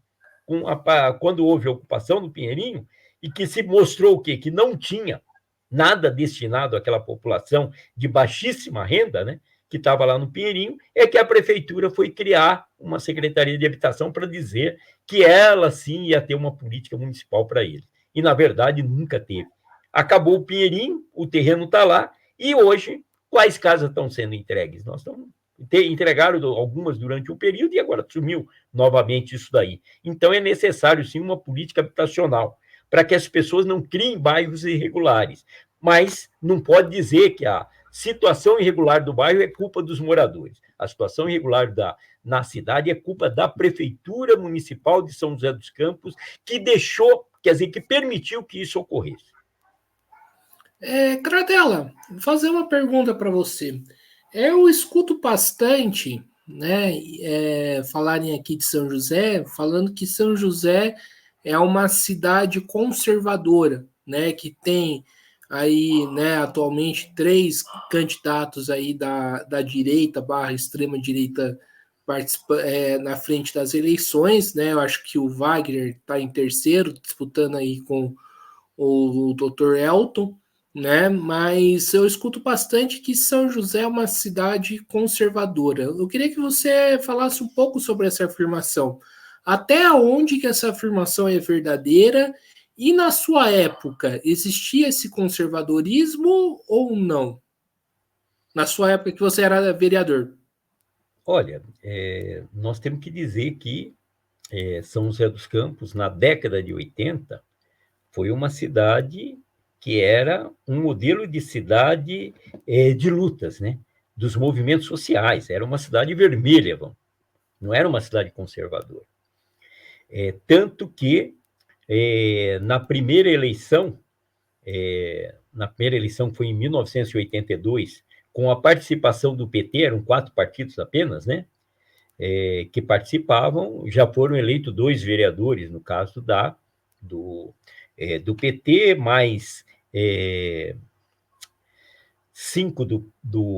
Quando houve a ocupação do Pinheirinho, e que se mostrou o quê? Que não tinha nada destinado àquela população de baixíssima renda, né, que estava lá no Pinheirinho, é que a prefeitura foi criar uma Secretaria de Habitação para dizer que ela, sim, ia ter uma política municipal para eles. E, na verdade, nunca teve. Acabou o Pinheirinho, o terreno está lá, e hoje, quais casas estão sendo entregues? Nós estamos entregaram algumas durante um período e agora sumiu novamente isso daí. Então, é necessário, sim, uma política habitacional para que as pessoas não criem bairros irregulares. Mas não pode dizer que a situação irregular do bairro é culpa dos moradores. A situação irregular na cidade é culpa da Prefeitura Municipal de São José dos Campos, que deixou, quer dizer, que permitiu que isso ocorresse. Gradela, vou fazer uma pergunta para você. Eu escuto bastante, né, falarem aqui de São José, falando que São José é uma cidade conservadora, né, que tem aí, né, atualmente 3 candidatos aí da direita / extrema direita na frente das eleições, né? Eu acho que o Wagner está em terceiro, disputando aí com o Dr. Elton, né? Mas eu escuto bastante que São José é uma cidade conservadora. Eu queria que você falasse um pouco sobre essa afirmação. Até onde que essa afirmação é verdadeira? E na sua época, existia esse conservadorismo ou não? Na sua época que você era vereador. Olha, nós temos que dizer que São José dos Campos, na década de 80, foi uma cidade que era um modelo de cidade de lutas, né? Dos movimentos sociais. Era uma cidade vermelha, não era uma cidade conservadora. Tanto que na primeira eleição que foi em 1982, com a participação do PT, eram 4 partidos apenas, né? Que participavam, já foram eleitos 2 vereadores, no caso do PT, mais 5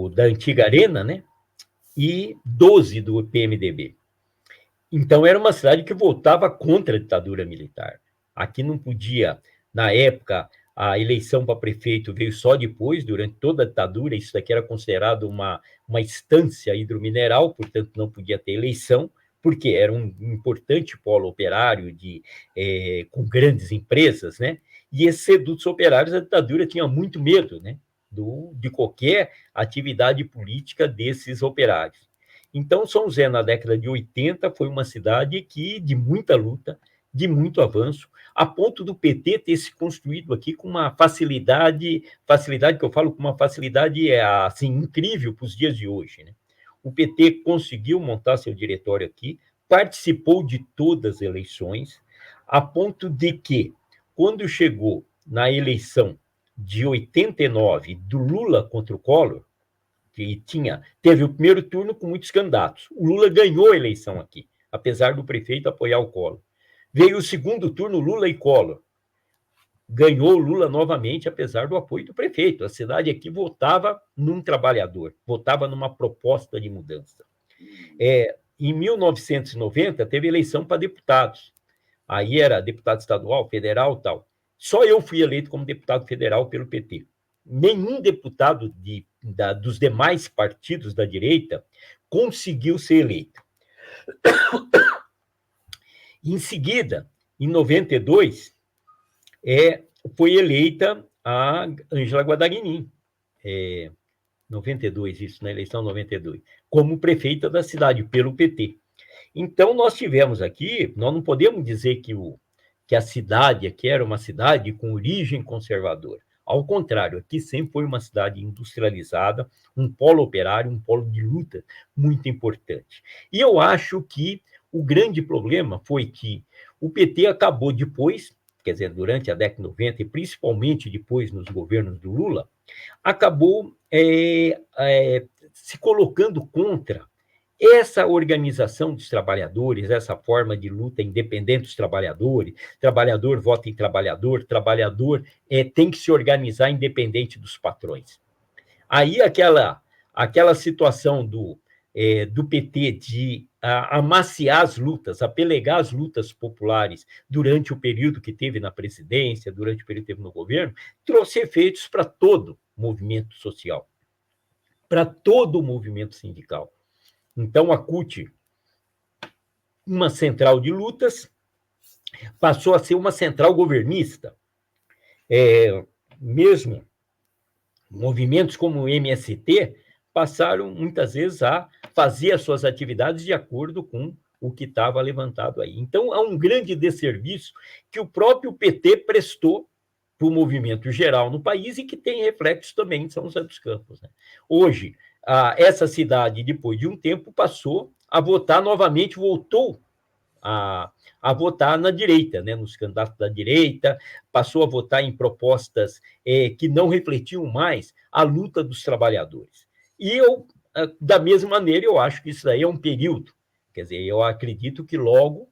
da antiga Arena, né? E 12 do PMDB. Então, era uma cidade que votava contra a ditadura militar. Aqui não podia, na época, a eleição para prefeito veio só depois, durante toda a ditadura, isso daqui era considerado uma estância hidromineral, portanto, não podia ter eleição, porque era um importante polo operário com grandes empresas, né? E esses redutos operários, a ditadura tinha muito medo, né? De qualquer atividade política desses operários. Então, São José, na década de 80, foi uma cidade de muita luta, de muito avanço, a ponto do PT ter se construído aqui com uma facilidade que eu falo com uma facilidade assim, incrível para os dias de hoje. Né? O PT conseguiu montar seu diretório aqui, participou de todas as eleições, a ponto de que, quando chegou na eleição de 89 do Lula contra o Collor, que teve o primeiro turno com muitos candidatos. O Lula ganhou a eleição aqui, apesar do prefeito apoiar o Collor. Veio o segundo turno, Lula e Collor. Ganhou o Lula novamente, apesar do apoio do prefeito. A cidade aqui votava num trabalhador, votava numa proposta de mudança. Em 1990, teve eleição para deputados. Aí era deputado estadual, federal, tal. Só eu fui eleito como deputado federal pelo PT. Nenhum deputado dos demais partidos da direita conseguiu ser eleito. Em seguida, em 92, foi eleita a Ângela Guadagnin, 92, isso, na eleição 92, como prefeita da cidade, pelo PT. Então, nós tivemos aqui, nós não podemos dizer que a cidade aqui era uma cidade com origem conservadora. Ao contrário, aqui sempre foi uma cidade industrializada, um polo operário, um polo de luta muito importante. E eu acho que o grande problema foi que o PT acabou depois, quer dizer, durante a década de 90, e principalmente depois nos governos do Lula, acabou se colocando contra essa organização dos trabalhadores, essa forma de luta independente dos trabalhadores, trabalhador vota em trabalhador, trabalhador tem que se organizar independente dos patrões. Aí aquela situação do PT de amaciar as lutas, apelegar as lutas populares durante o período que teve na presidência, durante o período que teve no governo, trouxe efeitos para todo o movimento social, para todo o movimento sindical. Então, a CUT, uma central de lutas, passou a ser uma central governista. Mesmo movimentos como o MST passaram, muitas vezes, a fazer as suas atividades de acordo com o que estava levantado aí. Então, há um grande desserviço que o próprio PT prestou para o movimento geral no país e que tem reflexos também em São José dos Campos. Né? Hoje, essa cidade, depois de um tempo, passou a votar novamente, voltou a votar na direita, né, nos candidatos da direita, passou a votar em propostas que não refletiam mais a luta dos trabalhadores. E eu, da mesma maneira, eu acho que isso aí é um período. Quer dizer, eu acredito que logo,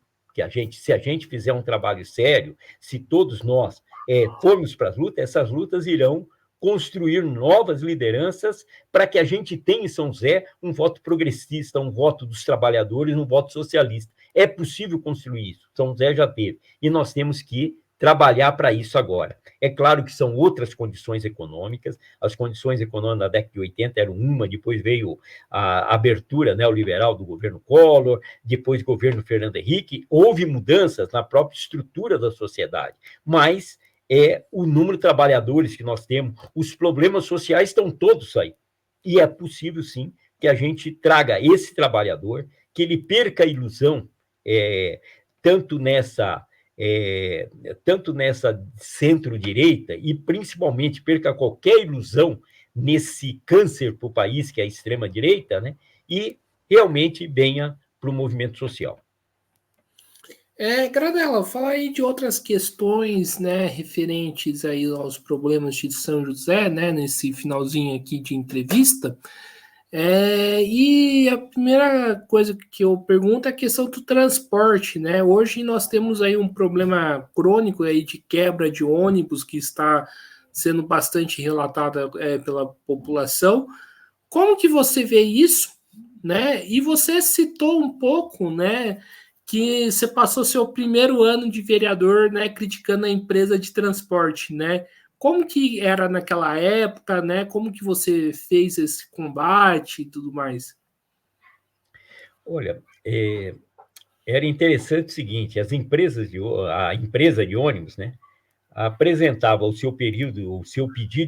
se a gente fizer um trabalho sério, se todos nós formos para as lutas, essas lutas irão construir novas lideranças para que a gente tenha em São José um voto progressista, um voto dos trabalhadores, um voto socialista. É possível construir isso. São José já teve. E nós temos que trabalhar para isso agora. É claro que são outras condições econômicas. As condições econômicas na década de 80 eram uma, depois veio a abertura neoliberal do governo Collor, depois do governo Fernando Henrique. Houve mudanças na própria estrutura da sociedade, mas o número de trabalhadores que nós temos, os problemas sociais estão todos aí. E é possível, sim, que a gente traga esse trabalhador, que ele perca a ilusão, tanto nessa centro-direita e, principalmente, perca qualquer ilusão nesse câncer para o país, que é a extrema-direita, né? E realmente venha para o movimento social. Gradella, falar aí de outras questões, né, referentes aí aos problemas de São José, né, nesse finalzinho aqui de entrevista. E a primeira coisa que eu pergunto é a questão do transporte, né? Hoje nós temos aí um problema crônico aí de quebra de ônibus que está sendo bastante relatada pela população. Como que você vê isso, né? E você citou um pouco, né, que você passou seu primeiro ano de vereador, né, criticando a empresa de transporte, né? Como que era naquela época, né? Como que você fez esse combate e tudo mais? Olha, era interessante o seguinte, a empresa de ônibus, né, apresentava o seu pedido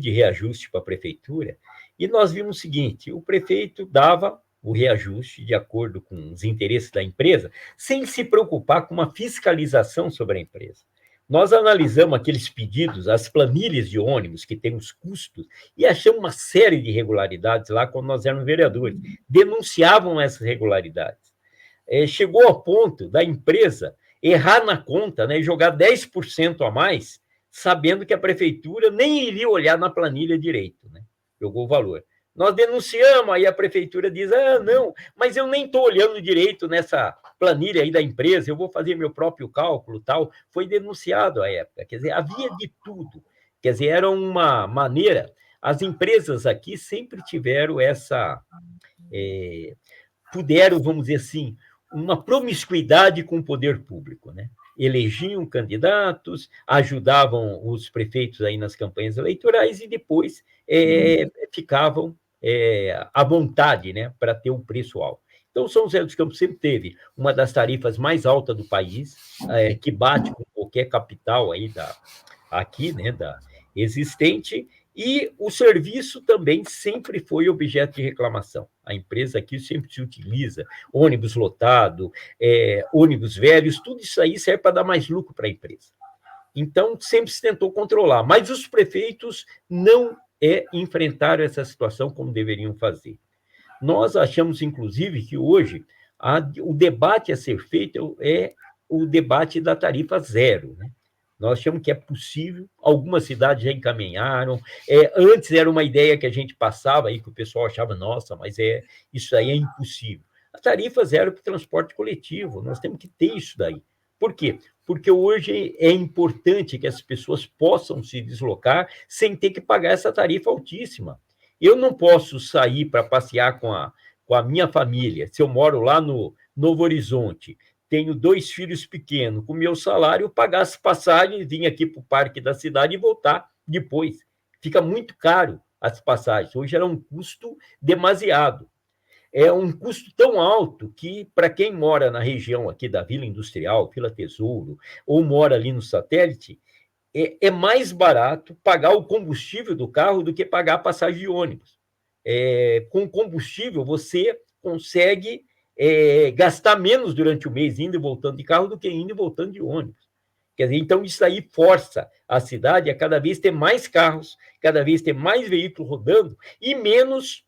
de reajuste para a prefeitura, e nós vimos o seguinte: o prefeito dava o reajuste de acordo com os interesses da empresa, sem se preocupar com uma fiscalização sobre a empresa. Nós analisamos aqueles pedidos, as planilhas de ônibus que têm os custos, e achamos uma série de irregularidades lá quando nós éramos vereadores. Denunciavam essas irregularidades. Chegou ao ponto da empresa errar na conta, né, e jogar 10% a mais, sabendo que a prefeitura nem iria olhar na planilha direito, né? Jogou o valor. Nós denunciamos, aí a prefeitura diz: ah, não, mas eu nem estou olhando direito nessa planilha aí da empresa, eu vou fazer meu próprio cálculo, tal. Foi denunciado à época. Quer dizer, havia de tudo. Quer dizer, era uma maneira. As empresas aqui sempre tiveram puderam, vamos dizer assim, uma promiscuidade com o poder público, né? Elegiam candidatos, ajudavam os prefeitos aí nas campanhas eleitorais e depois ficavam à vontade, né, para ter um preço alto. Então, São José dos Campos sempre teve uma das tarifas mais altas do país, que bate com qualquer capital aí aqui, né, da existente, e o serviço também sempre foi objeto de reclamação. A empresa aqui sempre se utiliza ônibus lotado, ônibus velhos, tudo isso aí serve para dar mais lucro para a empresa. Então, sempre se tentou controlar, mas os prefeitos não enfrentaram essa situação como deveriam fazer. Nós achamos, inclusive, que hoje o debate a ser feito é o debate da tarifa zero, né? Nós achamos que é possível, algumas cidades já encaminharam. Antes era uma ideia que a gente passava aí, que o pessoal achava: nossa, mas isso aí é impossível. A tarifa zero para o transporte coletivo, nós temos que ter isso daí. Por quê? Porque hoje é importante que as pessoas possam se deslocar sem ter que pagar essa tarifa altíssima. Eu não posso sair para passear com a minha família, se eu moro lá no Novo Horizonte, tenho 2 filhos pequenos, com meu salário, eu pagar as passagens, vir aqui para o parque da cidade e voltar depois. Fica muito caro as passagens. Hoje era um custo demasiado. É um custo tão alto que, para quem mora na região aqui da Vila Industrial, Vila Tesouro, ou mora ali no satélite, é mais barato pagar o combustível do carro do que pagar a passagem de ônibus. Com combustível, você consegue gastar menos durante o mês indo e voltando de carro do que indo e voltando de ônibus. Quer dizer, então isso aí força a cidade a cada vez ter mais carros, cada vez ter mais veículos rodando e menos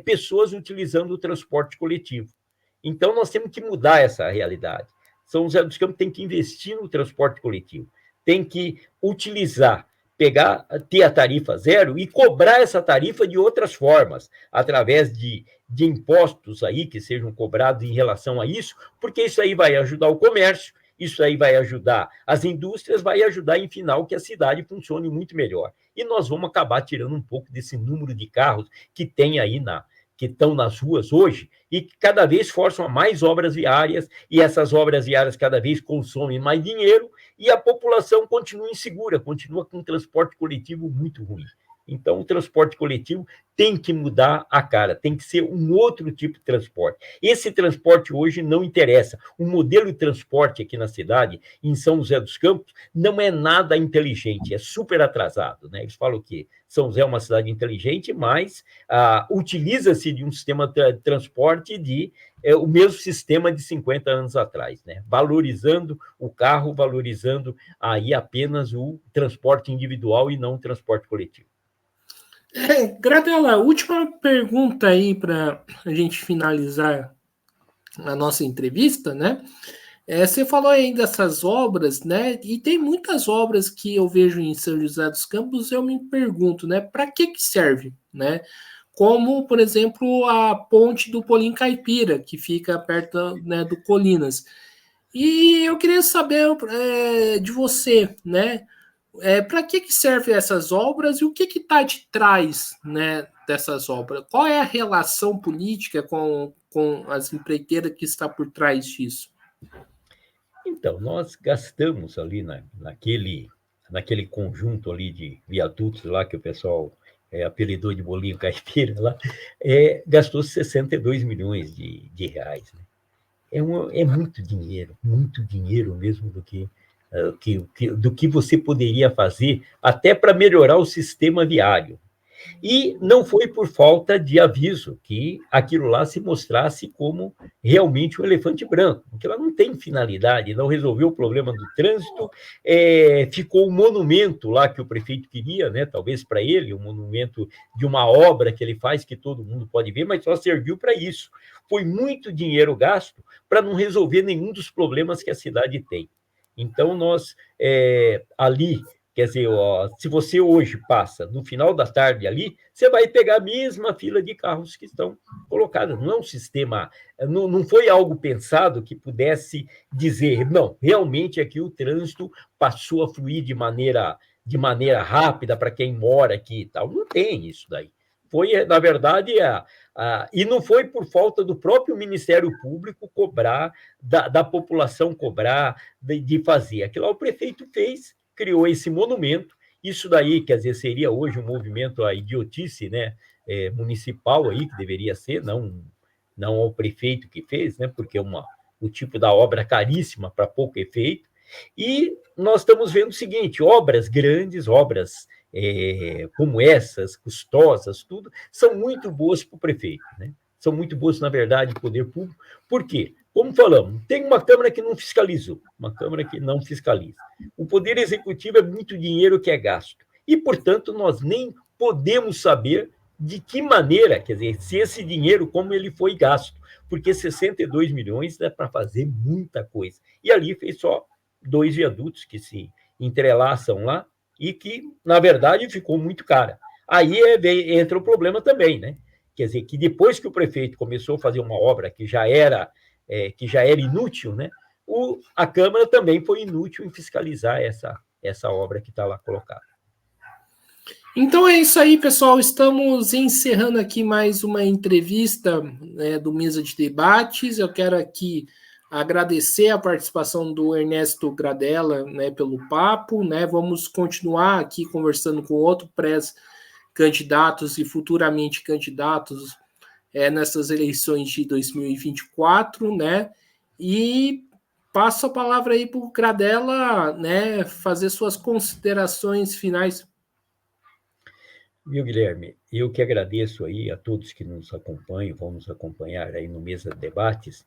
pessoas utilizando o transporte coletivo. Então nós temos que mudar essa realidade. São José dos Campos tem que investir no transporte coletivo, tem que utilizar, ter a tarifa zero e cobrar essa tarifa de outras formas, através de impostos aí que sejam cobrados em relação a isso, porque isso aí vai ajudar o comércio, isso aí vai ajudar as indústrias, vai ajudar, em final, que a cidade funcione muito melhor. E nós vamos acabar tirando um pouco desse número de carros que tem aí que estão nas ruas hoje e que cada vez forçam a mais obras viárias, e essas obras viárias cada vez consomem mais dinheiro e a população continua insegura, continua com um transporte coletivo muito ruim. Então, o transporte coletivo tem que mudar a cara, tem que ser um outro tipo de transporte. Esse transporte hoje não interessa. O modelo de transporte aqui na cidade, em São José dos Campos, não é nada inteligente, é super atrasado, né? Eles falam que São José é uma cidade inteligente, mas utiliza-se de um sistema de transporte o mesmo sistema de 50 anos atrás, né? Valorizando o carro, valorizando aí apenas o transporte individual e não o transporte coletivo. Gradela, última pergunta aí para a gente finalizar a nossa entrevista, né? Você falou aí dessas obras, né? E tem muitas obras que eu vejo em São José dos Campos, eu me pergunto, né? Para que serve, né? Como, por exemplo, a ponte do Polim Caipira, que fica perto, né, do Colinas. E eu queria saber de você, né? Para que servem essas obras e o que está de trás, né, dessas obras? Qual é a relação política com as empreiteiras que está por trás disso? Então, nós gastamos ali naquele conjunto ali de viadutos lá que o pessoal apelidou de bolinho caipira lá, gastou 62 milhões de reais, né? É muito dinheiro mesmo do que você poderia fazer até para melhorar o sistema viário. E não foi por falta de aviso que aquilo lá se mostrasse como realmente um elefante branco, porque ela não tem finalidade, não resolveu o problema do trânsito, ficou um monumento lá que o prefeito queria, né, talvez para ele, um monumento de uma obra que ele faz que todo mundo pode ver, mas só serviu para isso. Foi muito dinheiro gasto para não resolver nenhum dos problemas que a cidade tem. Então, nós, ali, quer dizer, ó, se você hoje passa no final da tarde ali, você vai pegar a mesma fila de carros que estão colocados. Não é um sistema, não foi algo pensado que pudesse dizer, não, realmente aqui o trânsito passou a fluir de maneira rápida para quem mora aqui e tal. Não tem isso daí. Foi, na verdade, e não foi por falta do próprio Ministério Público cobrar, da população cobrar, de fazer. Aquilo lá o prefeito fez, criou esse monumento. Isso daí, quer dizer, seria hoje um movimento à idiotice, né, municipal aí, que deveria ser, não ao prefeito que fez, né, porque é o tipo da obra caríssima para pouco efeito. E nós estamos vendo o seguinte, obras grandes, obras como essas, custosas, tudo, são muito boas para o prefeito, né? São muito boas, na verdade, para o poder público. Por quê? Como falamos, tem uma Câmara que não fiscalizou, uma Câmara que não fiscaliza. O Poder Executivo é muito dinheiro que é gasto. E, portanto, nós nem podemos saber de que maneira, quer dizer, se esse dinheiro, como ele foi gasto. Porque 62 milhões é para fazer muita coisa. E ali fez só 2 viadutos que se entrelaçam lá e que, na verdade, ficou muito cara. Aí entra o problema também, né? Quer dizer, que depois que o prefeito começou a fazer uma obra que já era inútil, né? A Câmara também foi inútil em fiscalizar essa obra que está lá colocada. Então é isso aí, pessoal. Estamos encerrando aqui mais uma entrevista, né, do Mesa de Debates. Eu quero aqui agradecer a participação do Ernesto Gradella, né, pelo papo, né? Vamos continuar aqui conversando com outros pré-candidatos e futuramente candidatos nessas eleições de 2024, né? E passo a palavra aí para o Gradella, né, fazer suas considerações finais. Viu, Guilherme? Eu que agradeço aí a todos que nos acompanham, vão nos acompanhar aí no Mesa de Debates.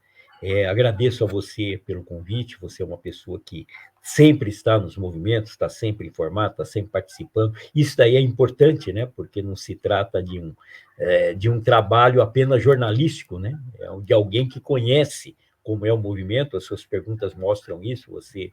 Agradeço a você pelo convite, você é uma pessoa que sempre está nos movimentos, está sempre informado, está sempre participando. Isso daí é importante, né? Porque não se trata de um trabalho apenas jornalístico, né? É de alguém que conhece como é o movimento, as suas perguntas mostram isso, você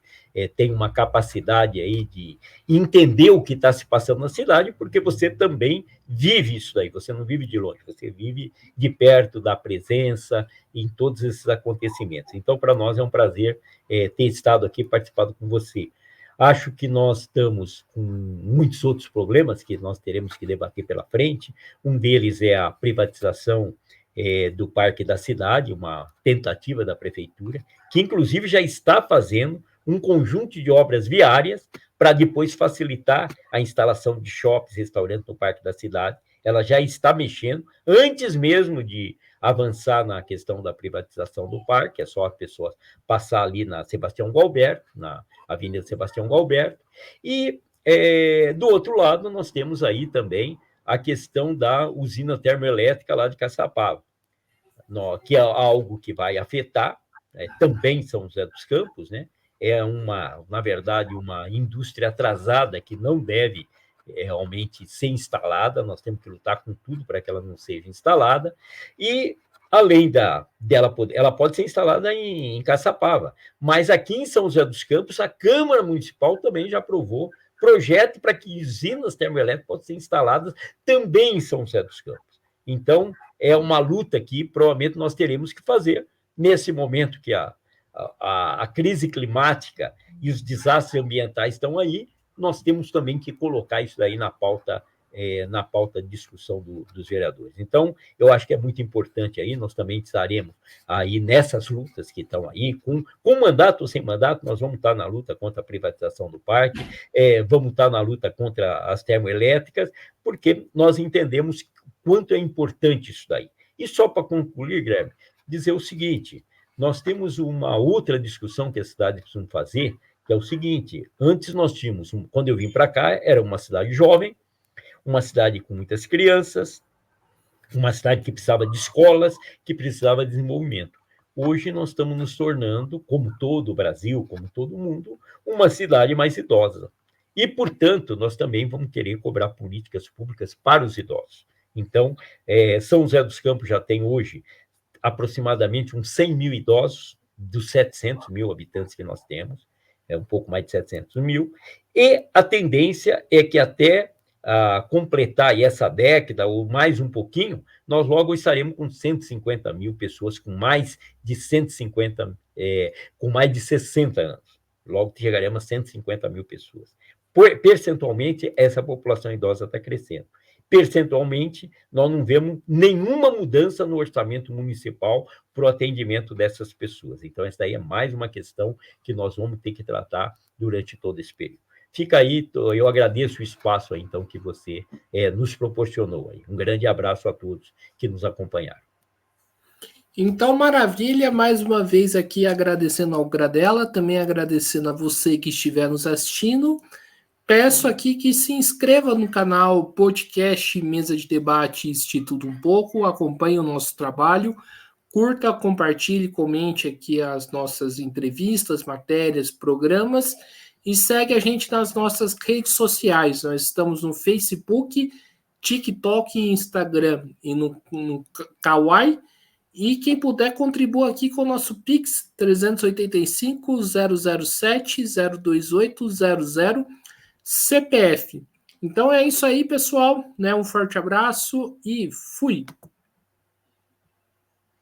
tem uma capacidade aí de entender o que está se passando na cidade, porque você também vive isso daí, você não vive de longe, você vive de perto da presença em todos esses acontecimentos. Então, para nós é um prazer ter estado aqui, participado com você. Acho que nós estamos com muitos outros problemas que nós teremos que debater pela frente. Um deles é a privatização do Parque da Cidade, uma tentativa da prefeitura, que inclusive já está fazendo um conjunto de obras viárias para depois facilitar a instalação de shoppings, restaurantes no Parque da Cidade. Ela já está mexendo, antes mesmo de avançar na questão da privatização do parque, é só a pessoa passar ali na Sebastião Gualberto, na Avenida Sebastião Gualberto, e do outro lado nós temos aí também a questão da usina termoelétrica lá de Caçapava, que é algo que vai afetar também São José dos Campos, né? Na verdade, uma indústria atrasada que não deve realmente ser instalada, nós temos que lutar com tudo para que ela não seja instalada, e além ela pode ser instalada em Caçapava, mas aqui em São José dos Campos, a Câmara Municipal também já aprovou projeto para que usinas termoelétricas possam ser instaladas também em São José dos Campos. Então, é uma luta que provavelmente nós teremos que fazer nesse momento que a crise climática e os desastres ambientais estão aí, nós temos também que colocar isso daí na pauta na pauta de discussão dos vereadores. Então, eu acho que é muito importante aí, nós também estaremos aí nessas lutas que estão aí, com mandato ou sem mandato, nós vamos estar na luta contra a privatização do parque, vamos estar na luta contra as termoelétricas, porque nós entendemos quanto é importante isso daí. E só para concluir, Guilherme, dizer o seguinte, nós temos uma outra discussão que a cidade precisa fazer, que é o seguinte, antes nós tínhamos, quando eu vim para cá, era uma cidade jovem, uma cidade com muitas crianças, uma cidade que precisava de escolas, que precisava de desenvolvimento. Hoje nós estamos nos tornando, como todo o Brasil, como todo mundo, uma cidade mais idosa. E, portanto, nós também vamos querer cobrar políticas públicas para os idosos. Então, São José dos Campos já tem hoje aproximadamente uns 100 mil idosos, dos 700 mil habitantes que nós temos, um pouco mais de 700 mil, e a tendência é que até completar essa década, ou mais um pouquinho, nós logo estaremos com 150 mil pessoas com mais de 150, com mais de 60 anos. Logo chegaremos a 150 mil pessoas. Percentualmente, essa população idosa está crescendo. Percentualmente, nós não vemos nenhuma mudança no orçamento municipal para o atendimento dessas pessoas. Então, essa daí é mais uma questão que nós vamos ter que tratar durante todo esse período. Fica aí, eu agradeço o espaço aí, então, que você nos proporcionou. Aí. Um grande abraço a todos que nos acompanharam. Então, maravilha, mais uma vez aqui agradecendo ao Gradella, também agradecendo a você que estiver nos assistindo. Peço aqui que se inscreva no canal Podcast Mesa de Debate Instituto Um Pouco, acompanhe o nosso trabalho, curta, compartilhe, comente aqui as nossas entrevistas, matérias, programas e segue a gente nas nossas redes sociais. Nós estamos no Facebook, TikTok, Instagram e no Kawaii. E quem puder, contribua aqui com o nosso Pix 385-007-02800 CPF. Então é isso aí, pessoal. Um forte abraço e fui!